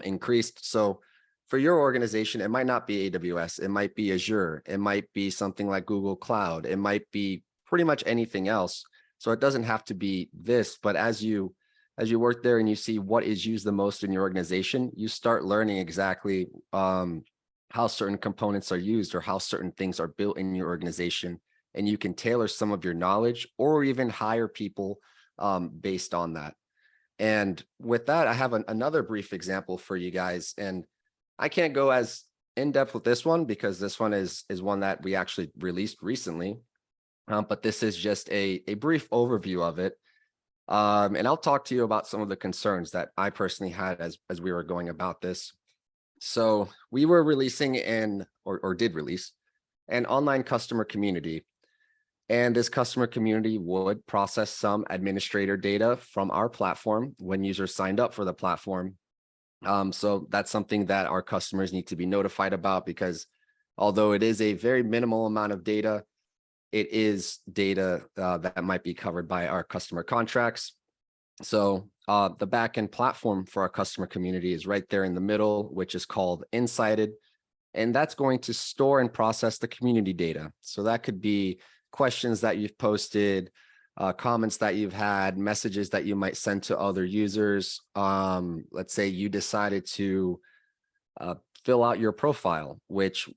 increased. So for your organization, it might not be AWS, it might be Azure, it might be something like Google Cloud, it might be pretty much anything else. So it doesn't have to be this, but as you work there and you see what is used the most in your organization, you start learning exactly how certain components are used or how certain things are built in your organization. And you can tailor some of your knowledge or even hire people based on that. And with that, I have another brief example for you guys. And I can't go as in depth with this one because this one is one that we actually released recently. But this is just a brief overview of it. And I'll talk to you about some of the concerns that I personally had as we were going about this. So we were releasing or did release an online customer community. And this customer community would process some administrator data from our platform when users signed up for the platform. So that's something that our customers need to be notified about, because although it is a very minimal amount of data, it is data that might be covered by our customer contracts. So the backend platform for our customer community is right there in the middle, which is called Insighted. And that's going to store and process the community data. So that could be questions that you've posted, comments that you've had, messages that you might send to other users. Let's say you decided to fill out your profile, which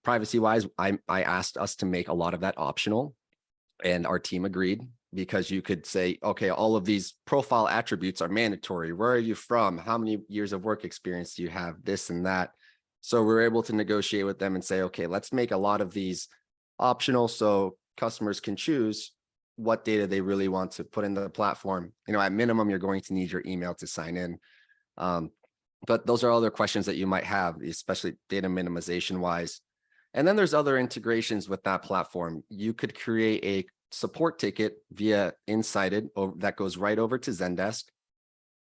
privacy-wise, I asked us to make a lot of that optional, and our team agreed, because you could say, okay, all of these profile attributes are mandatory. Where are you from? How many years of work experience do you have? This and that. So we're able to negotiate with them and say, okay, let's make a lot of these optional so customers can choose what data they really want to put in the platform. At minimum, you're going to need your email to sign in. But those are other questions that you might have, especially data minimization wise. And then there's other integrations with that platform. You could create a support ticket via Insighted that goes right over to Zendesk,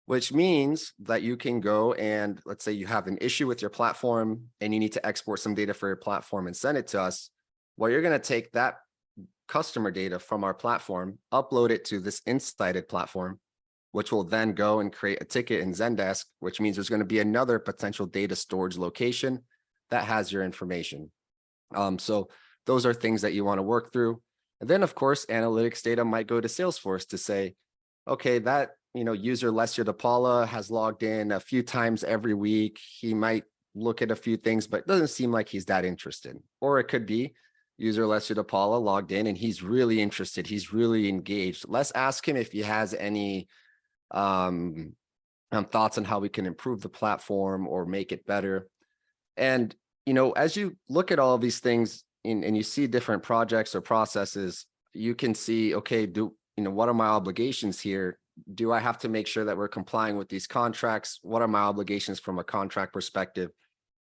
which means that you can go and let's say you have an issue with your platform and you need to export some data for your platform and send it to us. Well, you're going to take that customer data from our platform, upload it to this Insighted platform, which will then go and create a ticket in Zendesk, which means there's going to be another potential data storage location that has your information. So those are things that you want to work through. And then, of course, analytics data might go to Salesforce to say, okay, that user Lester DePaula has logged in a few times every week. He might look at a few things, but it doesn't seem like he's that interested. Or it could be user Lester DePaula logged in and he's really interested. He's really engaged. Let's ask him if he has any thoughts on how we can improve the platform or make it better. And as you look at all of these things, and you see different projects or processes, you can see, okay, what are my obligations here? Do I have to make sure that we're complying with these contracts? What are my obligations from a contract perspective?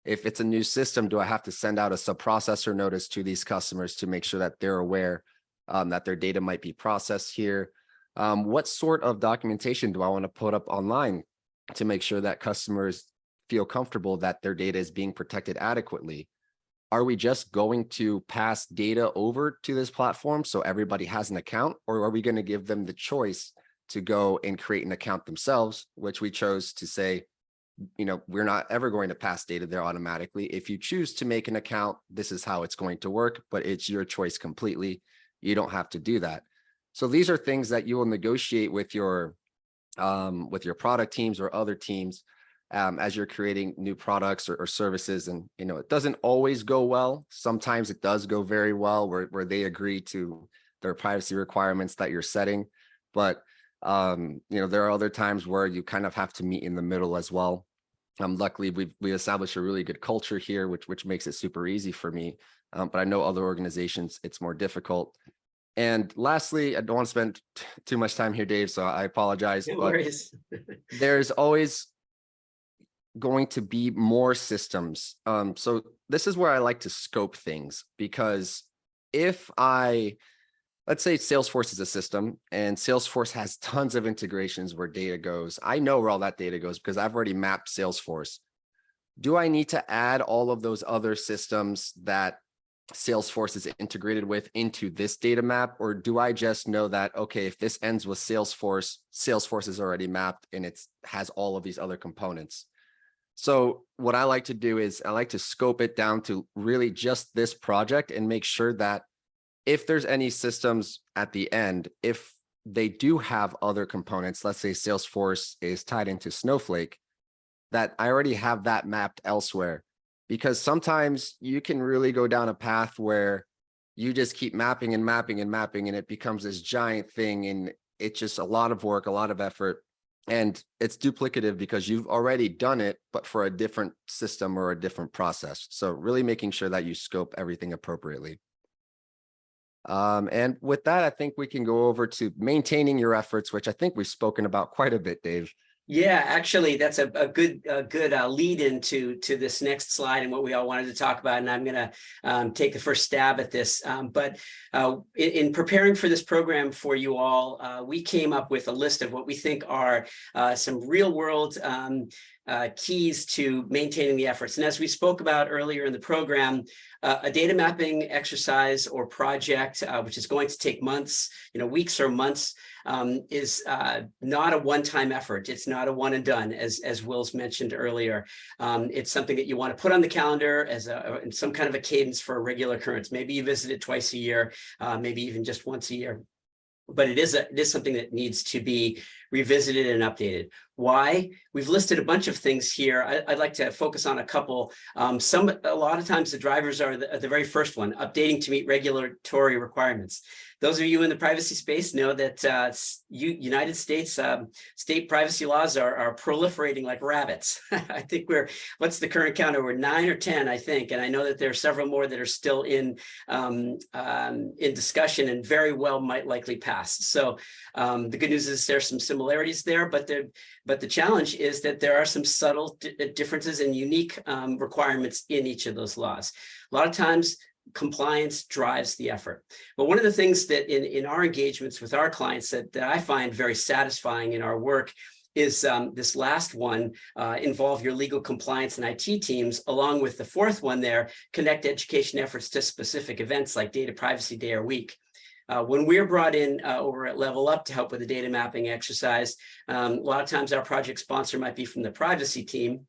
If it's a new system, do I have to send out a sub-processor notice to these customers to make sure that they're aware that their data might be processed here? What sort of documentation do I want to put up online to make sure that customers feel comfortable that their data is being protected adequately? Are we just going to pass data over to this platform so everybody has an account, or are we going to give them the choice to go and create an account themselves, which we chose to say, we're not ever going to pass data there automatically. If you choose to make an account, this is how it's going to work, but it's your choice completely. You don't have to do that. So these are things that you will negotiate with your product teams or other teams as you're creating new products or services. And, it doesn't always go well. Sometimes it does go very well where they agree to their privacy requirements that you're setting. But, there are other times where you kind of have to meet in the middle as well. Luckily, we established a really good culture here, which makes it super easy for me. But I know other organizations, it's more difficult. And lastly, I don't want to spend too much time here, Dave, so I apologize. No but worries. there's always going to be more systems. So this is where I like to scope things, because if let's say Salesforce is a system and Salesforce has tons of integrations where data goes. I know where all that data goes because I've already mapped Salesforce. Do I need to add all of those other systems that Salesforce is integrated with into this data map? Or do I just know that, okay, if this ends with Salesforce, Salesforce is already mapped and it has all of these other components? So what I like to do is I like to scope it down to really just this project and make sure that if there's any systems at the end, if they do have other components, let's say Salesforce is tied into Snowflake, that I already have that mapped elsewhere. Because sometimes you can really go down a path where you just keep mapping and mapping and mapping, and it becomes this giant thing, and it's just a lot of work, a lot of effort, and it's duplicative because you've already done it, but for a different system or a different process. So really making sure that you scope everything appropriately. And with that, I think we can go over to maintaining your efforts, which I think we've spoken about quite a bit, Dave. Yeah, actually, that's a good lead into this next slide and what we all wanted to talk about. And I'm going to take the first stab at this. But in preparing for this program for you all, we came up with a list of what we think are some real world keys to maintaining the efforts. And as we spoke about earlier in the program, a data mapping exercise or project, which is going to take months, weeks or months, is not a one-time effort. It's not a one and done, as Will's mentioned earlier. It's something that you want to put on the calendar as some kind of a cadence for a regular occurrence. Maybe you visit it twice a year, maybe even just once a year. But it is something that needs to be revisited and updated. Why? We've listed a bunch of things here. I'd like to focus on a couple. A lot of times the drivers are the very first one, updating to meet regulatory requirements. Those of you in the privacy space know that United States state privacy laws are proliferating like rabbits. I think what's the current count? We're 9 or 10, I think. And I know that there are several more that are still in discussion and very well might likely pass. So the good news is there's some similarities there, but the challenge is that there are some subtle differences and unique requirements in each of those laws. A lot of times, compliance drives the effort. But one of the things that in our engagements with our clients that I find very satisfying in our work is this last one, involve your legal compliance and IT teams, along with the fourth one there, connect education efforts to specific events like Data Privacy Day or Week. When we're brought in over at Level Up to help with the data mapping exercise, a lot of times our project sponsor might be from the privacy team.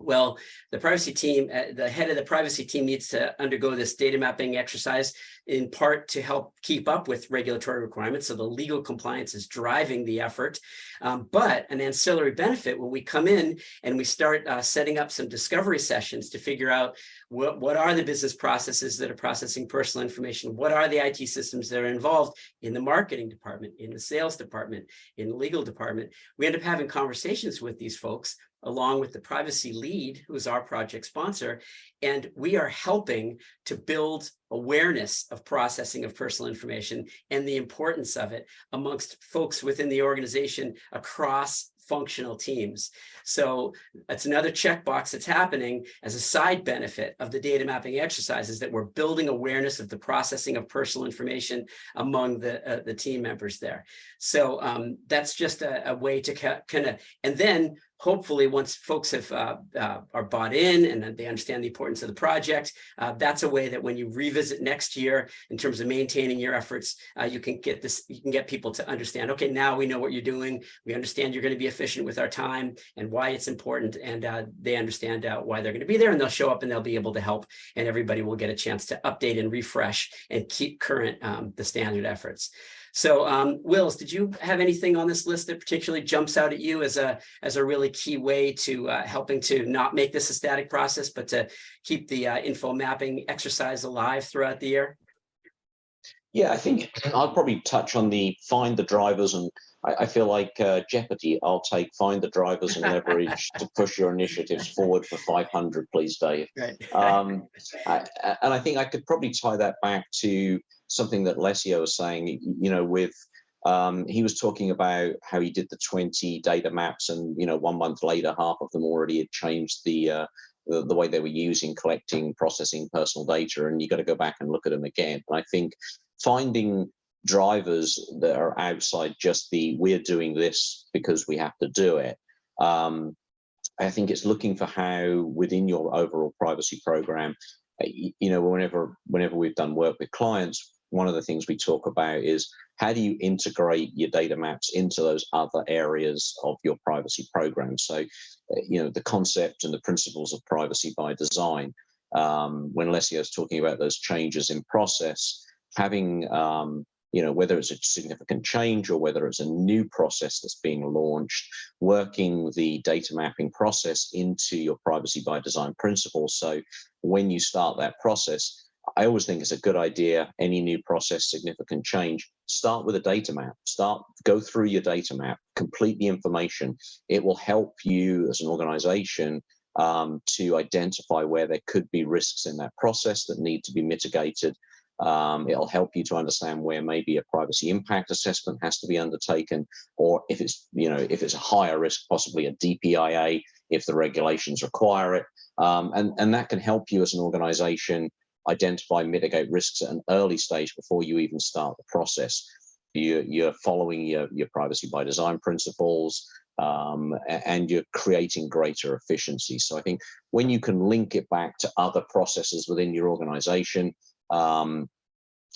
Well, the privacy team, the head of the privacy team needs to undergo this data mapping exercise in part to help keep up with regulatory requirements. So the legal compliance is driving the effort. But an ancillary benefit when we come in and we start setting up some discovery sessions to figure out What are the business processes that are processing personal information? What are the IT systems that are involved in the marketing department, in the sales department, in the legal department? We end up having conversations with these folks along with the privacy lead, who's our project sponsor, and we are helping to build awareness of processing of personal information and the importance of it amongst folks within the organization across functional teams. So that's another checkbox that's happening as a side benefit of the data mapping exercises, that we're building awareness of the processing of personal information among the team members there. So that's just a way to kind of, and then hopefully once folks have are bought in and they understand the importance of the project, that's a way that when you revisit next year in terms of maintaining your efforts, you can get people to understand, okay, now we know what you're doing. We understand you're going to be efficient with our time and why it's important. And they understand why they're going to be there, and they'll show up and they'll be able to help, and everybody will get a chance to update and refresh and keep current the standard efforts. So Wills, did you have anything on this list that particularly jumps out at you as a really key way to helping to not make this a static process, but to keep the info mapping exercise alive throughout the year? Yeah, I think I'll probably touch on the find the drivers, and I feel like Jeopardy. I'll take find the drivers and leverage to push your initiatives forward for 500, please, Dave. Right. And I think I could probably tie that back to something that Lesio was saying, you know, with he was talking about how he did the 20 data maps, and, you know, 1 month later, half of them already had changed the way they were using, collecting, processing personal data, and you got to go back and look at them again. And I think finding drivers that are outside just the we're doing this because we have to do it. I think it's looking for how within your overall privacy program, you know, whenever we've done work with clients, one of the things we talk about is how do you integrate your data maps into those other areas of your privacy program? So, you know, the concept and the principles of privacy by design. When Lesio is talking about those changes in process, having you know, whether it's a significant change or whether it's a new process that's being launched, working the data mapping process into your privacy by design principles. So when you start that process, I always think it's a good idea, any new process, significant change, start with a data map. Go through your data map, complete the information. It will help you as an organization to identify where there could be risks in that process that need to be mitigated. It'll help you to understand where maybe a privacy impact assessment has to be undertaken, or if it's, you know, if it's a higher risk, possibly a DPIA if the regulations require it. And that can help you as an organization identify, mitigate risks at an early stage before you even start the process. You're following your privacy by design principles, and you're creating greater efficiency. So I think when you can link it back to other processes within your organization,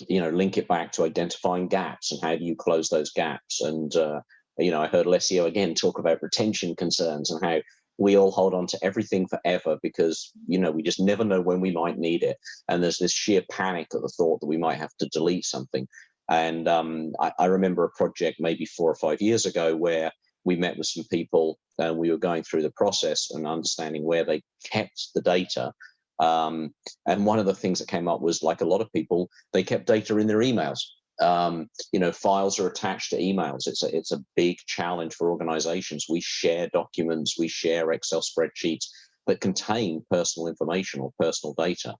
you know, link it back to identifying gaps and how do you close those gaps. And, you know, I heard Lesio again talk about retention concerns and how we all hold on to everything forever because, you know, we just never know when we might need it. And there's this sheer panic at the thought that we might have to delete something. And I remember a project maybe 4 or 5 years ago where we met with some people and we were going through the process and understanding where they kept the data. And one of the things that came up was, like a lot of people, they kept data in their emails. You know, files are attached to emails. It's a big challenge for organizations. We share documents, we share Excel spreadsheets that contain personal information or personal data.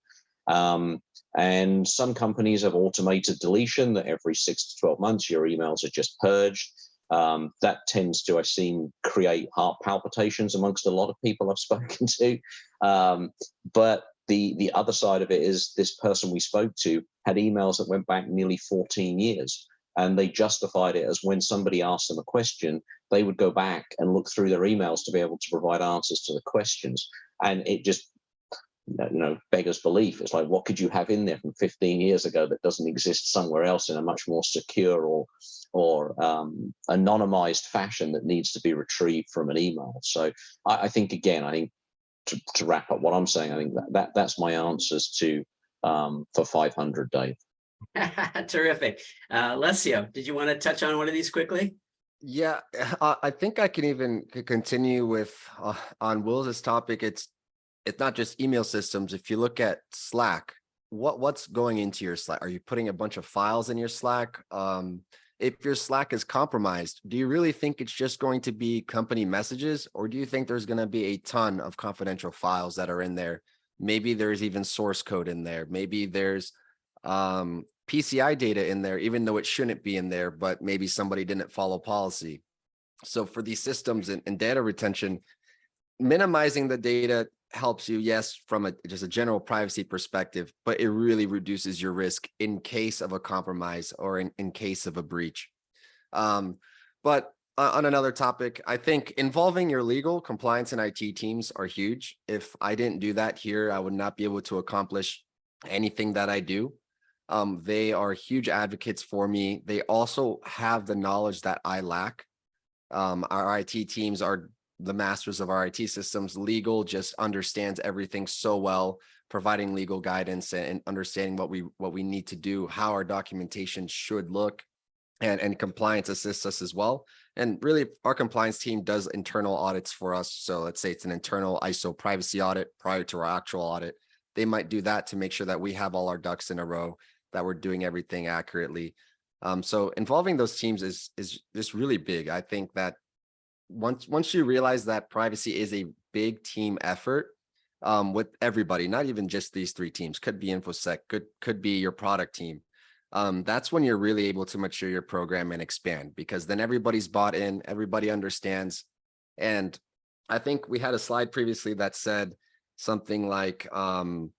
And some companies have automated deletion that every 6 to 12 months, your emails are just purged. That tends to, I've seen, create heart palpitations amongst a lot of people I've spoken to. But the other side of it is this person we spoke to had emails that went back nearly 14 years. And they justified it as when somebody asked them a question, they would go back and look through their emails to be able to provide answers to the questions. And it just, you know, beggars belief. It's like, what could you have in there from 15 years ago that doesn't exist somewhere else in a much more secure or anonymized fashion that needs to be retrieved from an email? So I think, again, I think to wrap up what I'm saying, I think that's my answers to for 500, Dave. Terrific. Lesio, did you want to touch on one of these quickly? Yeah, I think I can even continue with on Will's topic. It's it's not just email systems. If you look at Slack, what's going into your Slack? Are you putting a bunch of files in your Slack? If your Slack is compromised, do you really think it's just going to be company messages, or do you think there's going to be a ton of confidential files that are in there? Maybe there's even source code in there. Maybe there's PCI data in there, even though it shouldn't be in there, but maybe somebody didn't follow policy. So for these systems and data retention, minimizing the data helps you, yes, from just a general privacy perspective, but it really reduces your risk in case of a compromise or in case of a breach. But on another topic, I think involving your legal, compliance, and IT teams are huge. If I didn't do that here, I would not be able to accomplish anything that I do. They are huge advocates for me. They also have the knowledge that I lack. Our IT teams are the masters of our IT systems. Legal just understands everything so well, providing legal guidance and understanding what we need to do, how our documentation should look, and compliance assists us as well. And really, our compliance team does internal audits for us. So let's say it's an internal ISO privacy audit prior to our actual audit. They might do that to make sure that we have all our ducks in a row, that we're doing everything accurately. So involving those teams is just really big. I think that once you realize that privacy is a big team effort, with everybody, not even just these three teams, could be InfoSec, could be your product team. That's when you're really able to mature your program and expand, because then everybody's bought in, everybody understands. And I think we had a slide previously that said something like, oh,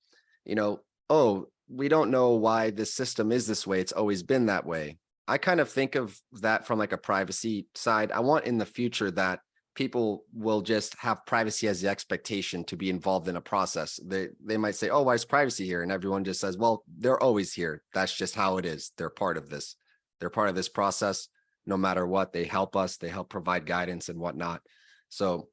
we don't know why this system is this way. It's always been that way. I kind of think of that from like a privacy side. I want in the future that people will just have privacy as the expectation to be involved in a process. They might say, oh, why is privacy here? And everyone just says, well, they're always here. That's just how it is. They're part of this. They're part of this process. No matter what, they help us. They help provide guidance and whatnot. So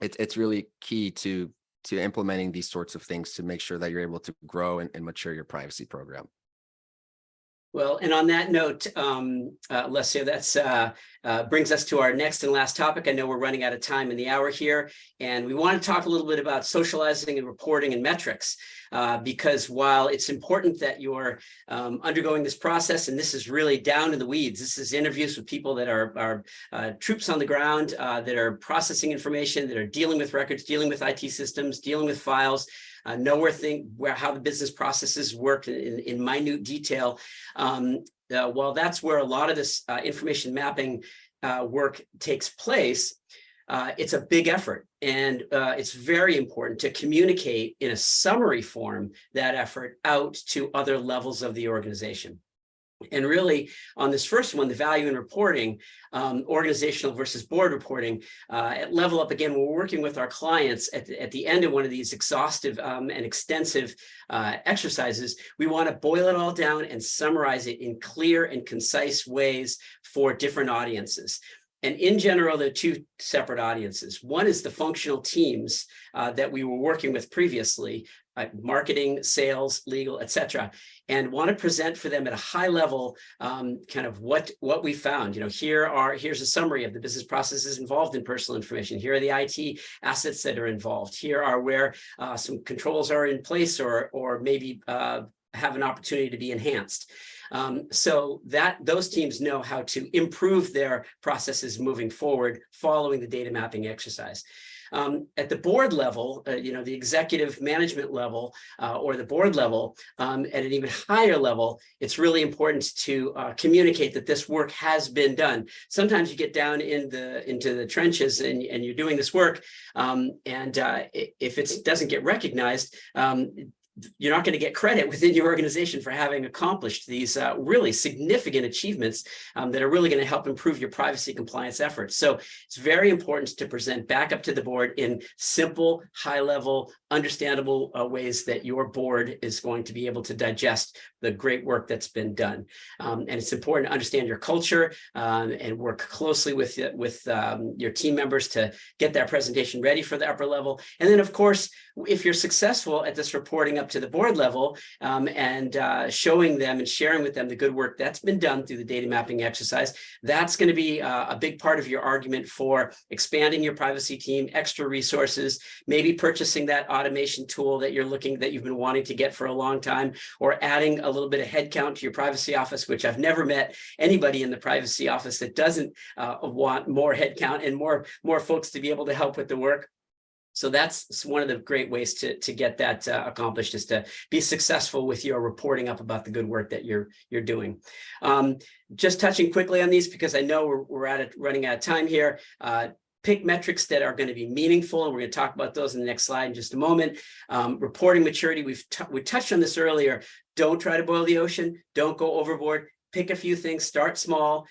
it's really key to implementing these sorts of things to make sure that you're able to grow and mature your privacy program. Well, and on that note, Alessio, that's brings us to our next and last topic. I know we're running out of time in the hour here, and we want to talk a little bit about socializing and reporting and metrics, because while it's important that you're undergoing this process, and this is really down in the weeds, this is interviews with people that are troops on the ground, that are processing information, that are dealing with records, dealing with IT systems, dealing with files, know how the business processes work in minute detail. While that's where a lot of this information mapping work takes place, it's a big effort, and it's very important to communicate in a summary form that effort out to other levels of the organization. And really, on this first one, the value in reporting, organizational versus board reporting, at Level Up, again, we're working with our clients at the end of one of these exhaustive and extensive exercises. We want to boil it all down and summarize it in clear and concise ways for different audiences. And in general, there are two separate audiences. One is the functional teams that we were working with previously, marketing, sales, legal, etc., and want to present for them at a high level kind of what we found. Here's a summary of the business processes involved in personal information. Here are the IT assets that are involved. Here are where some controls are in place or maybe have an opportunity to be enhanced. So that those teams know how to improve their processes moving forward following the data mapping exercise. At the board level, the executive management level or the board level, at an even higher level, it's really important to communicate that this work has been done. Sometimes you get down into the trenches and you're doing this work, and if it doesn't get recognized, you're not going to get credit within your organization for having accomplished these really significant achievements that are really going to help improve your privacy compliance efforts. So it's very important to present back up to the board in simple, high-level, understandable ways that your board is going to be able to digest the great work that's been done. And it's important to understand your culture and work closely with your team members to get that presentation ready for the upper level. And then, of course, if you're successful at this reporting up up to the board level and showing them and sharing with them the good work that's been done through the data mapping exercise. That's going to be a big part of your argument for expanding your privacy team, extra resources, maybe purchasing that automation tool that you've been wanting to get for a long time, or adding a little bit of headcount to your privacy office, which I've never met anybody in the privacy office that doesn't want more headcount and more folks to be able to help with the work. So that's one of the great ways to get that accomplished, is to be successful with your reporting up about the good work that you're doing. Just touching quickly on these, because I know we're running out of time here. Pick metrics that are going to be meaningful, and we're going to talk about those in the next slide in just a moment. Reporting maturity, we touched on this earlier. Don't try to boil the ocean. Don't go overboard. Pick a few things, start small,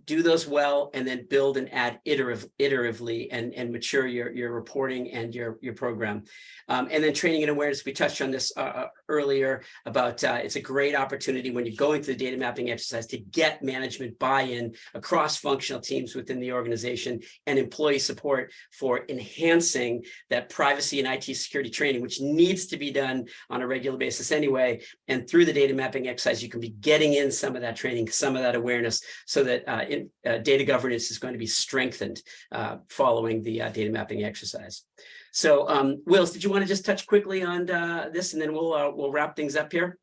do those well, and then build and add iteratively and mature your reporting and your program. And then training and awareness, we touched on this earlier about it's a great opportunity when you're going through the data mapping exercise to get management buy-in across functional teams within the organization and employee support for enhancing that privacy and IT security training, which needs to be done on a regular basis anyway. And through the data mapping exercise, you can be getting in some of that training, some of that awareness, so that data governance is going to be strengthened following the data mapping exercise. So, Wills, did you want to just touch quickly on this, and then we'll wrap things up here?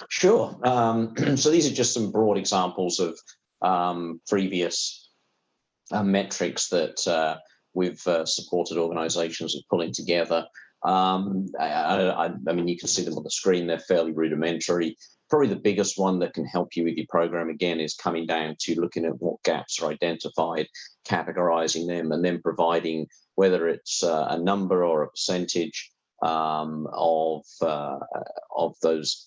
Sure. So these are just some broad examples of previous metrics that we've supported organizations in pulling together. I mean, you can see them on the screen. They're fairly rudimentary. Probably the biggest one that can help you with your program, again, is coming down to looking at what gaps are identified, categorizing them, and then providing, whether it's a number or a percentage of those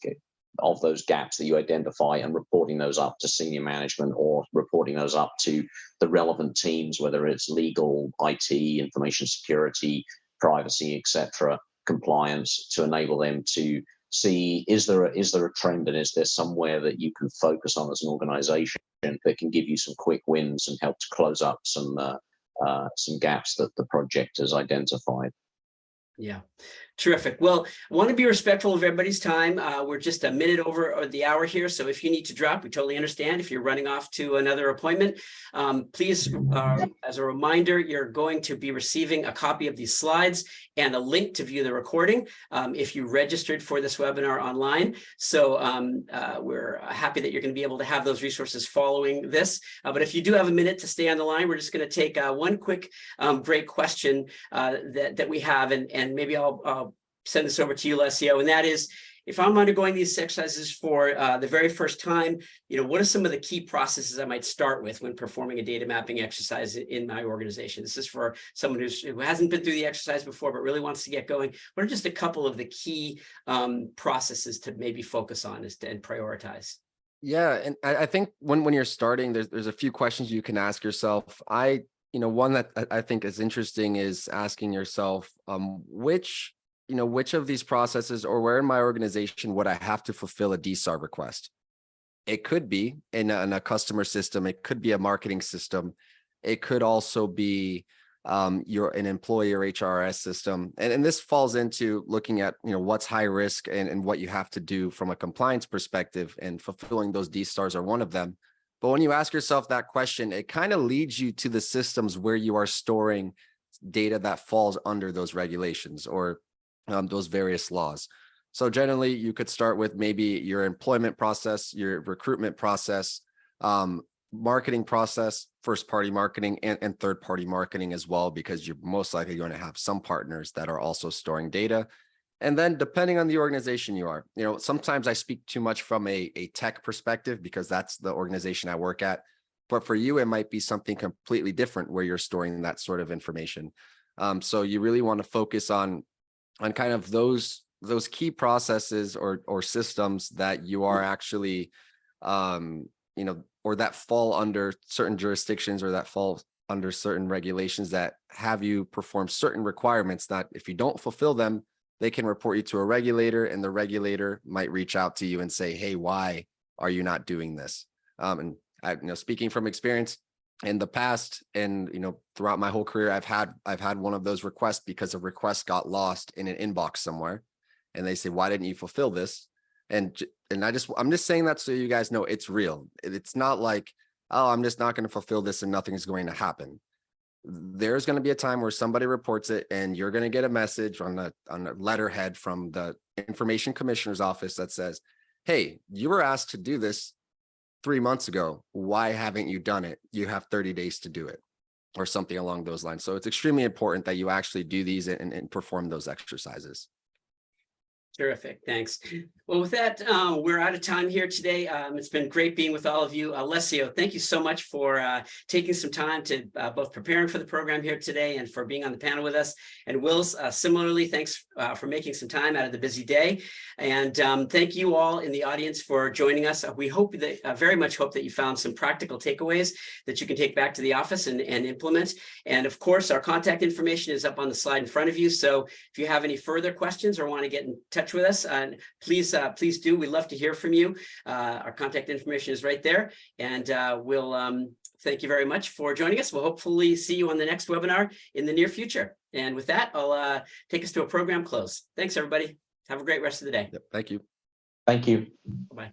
gaps that you identify, and reporting those up to senior management, or reporting those up to the relevant teams, whether it's legal, IT, information security, privacy, etc., compliance, to enable them to see, is there a trend, and is there somewhere that you can focus on as an organization that can give you some quick wins and help to close up some gaps that the project has identified. Yeah, terrific. Well, I want to be respectful of everybody's time. We're just a minute over the hour here, so if you need to drop, we totally understand. If you're running off to another appointment, please, as a reminder, you're going to be receiving a copy of these slides and a link to view the recording if you registered for this webinar online. So we're happy that you're going to be able to have those resources following this. But if you do have a minute to stay on the line, we're just going to take one quick great question that we have, and maybe I'll send this over to you, Lesio, and that is, if I'm undergoing these exercises for the very first time, what are some of the key processes I might start with when performing a data mapping exercise in my organization? This is for someone who hasn't been through the exercise before, but really wants to get going. What are just a couple of the key processes to maybe focus on and prioritize? Yeah, and I think when you're starting, there's a few questions you can ask yourself. One that I think is interesting is asking yourself, which of these processes, or where in my organization would I have to fulfill a DSAR request? It could be in a customer system. It could be a marketing system. It could also be an employee or HRS system. And this falls into looking at, what's high risk and what you have to do from a compliance perspective, and fulfilling those DSARs are one of them. But when you ask yourself that question, it kind of leads you to the systems where you are storing data that falls under those regulations or those various laws. So generally, you could start with maybe your employment process, your recruitment process, marketing process, first-party marketing, and third-party marketing as well, because you're most likely going to have some partners that are also storing data. And then depending on the organization you are, sometimes I speak too much from a tech perspective because that's the organization I work at. But for you, it might be something completely different where you're storing that sort of information. So you really want to focus on kind of those key processes or systems that you are actually, or that fall under certain jurisdictions, or that fall under certain regulations that have you perform certain requirements that if you don't fulfill them, they can report you to a regulator, and the regulator might reach out to you and say, hey, why are you not doing this? And speaking from experience in the past, and throughout my whole career, I've had one of those requests because a request got lost in an inbox somewhere. and they say, why didn't you fulfill this? And I'm just saying that so you guys know it's real. It's not like, oh, I'm just not going to fulfill this and nothing is going to happen. There's going to be a time where somebody reports it and you're going to get a message on a letterhead from the Information Commissioner's office that says, hey, you were asked to do this 3 months ago. Why haven't you done it? You have 30 days to do it, or something along those lines. So it's extremely important that you actually do these and perform those exercises. Terrific. Thanks. Well, with that, we're out of time here today. It's been great being with all of you. Alessio, thank you so much for taking some time to both preparing for the program here today and for being on the panel with us. And Wills, similarly, thanks for making some time out of the busy day. And thank you all in the audience for joining us. We hope that very much hope that you found some practical takeaways that you can take back to the office and implement. And of course, our contact information is up on the slide in front of you. So if you have any further questions or want to get in touch with us, please do. We'd love to hear from you. Our contact information is right there, and we'll thank you very much for joining us. We'll hopefully see you on the next webinar in the near future. And with that, I'll take us to a program close. Thanks, everybody. Have a great rest of the day. Yep, thank you. Thank you. Bye.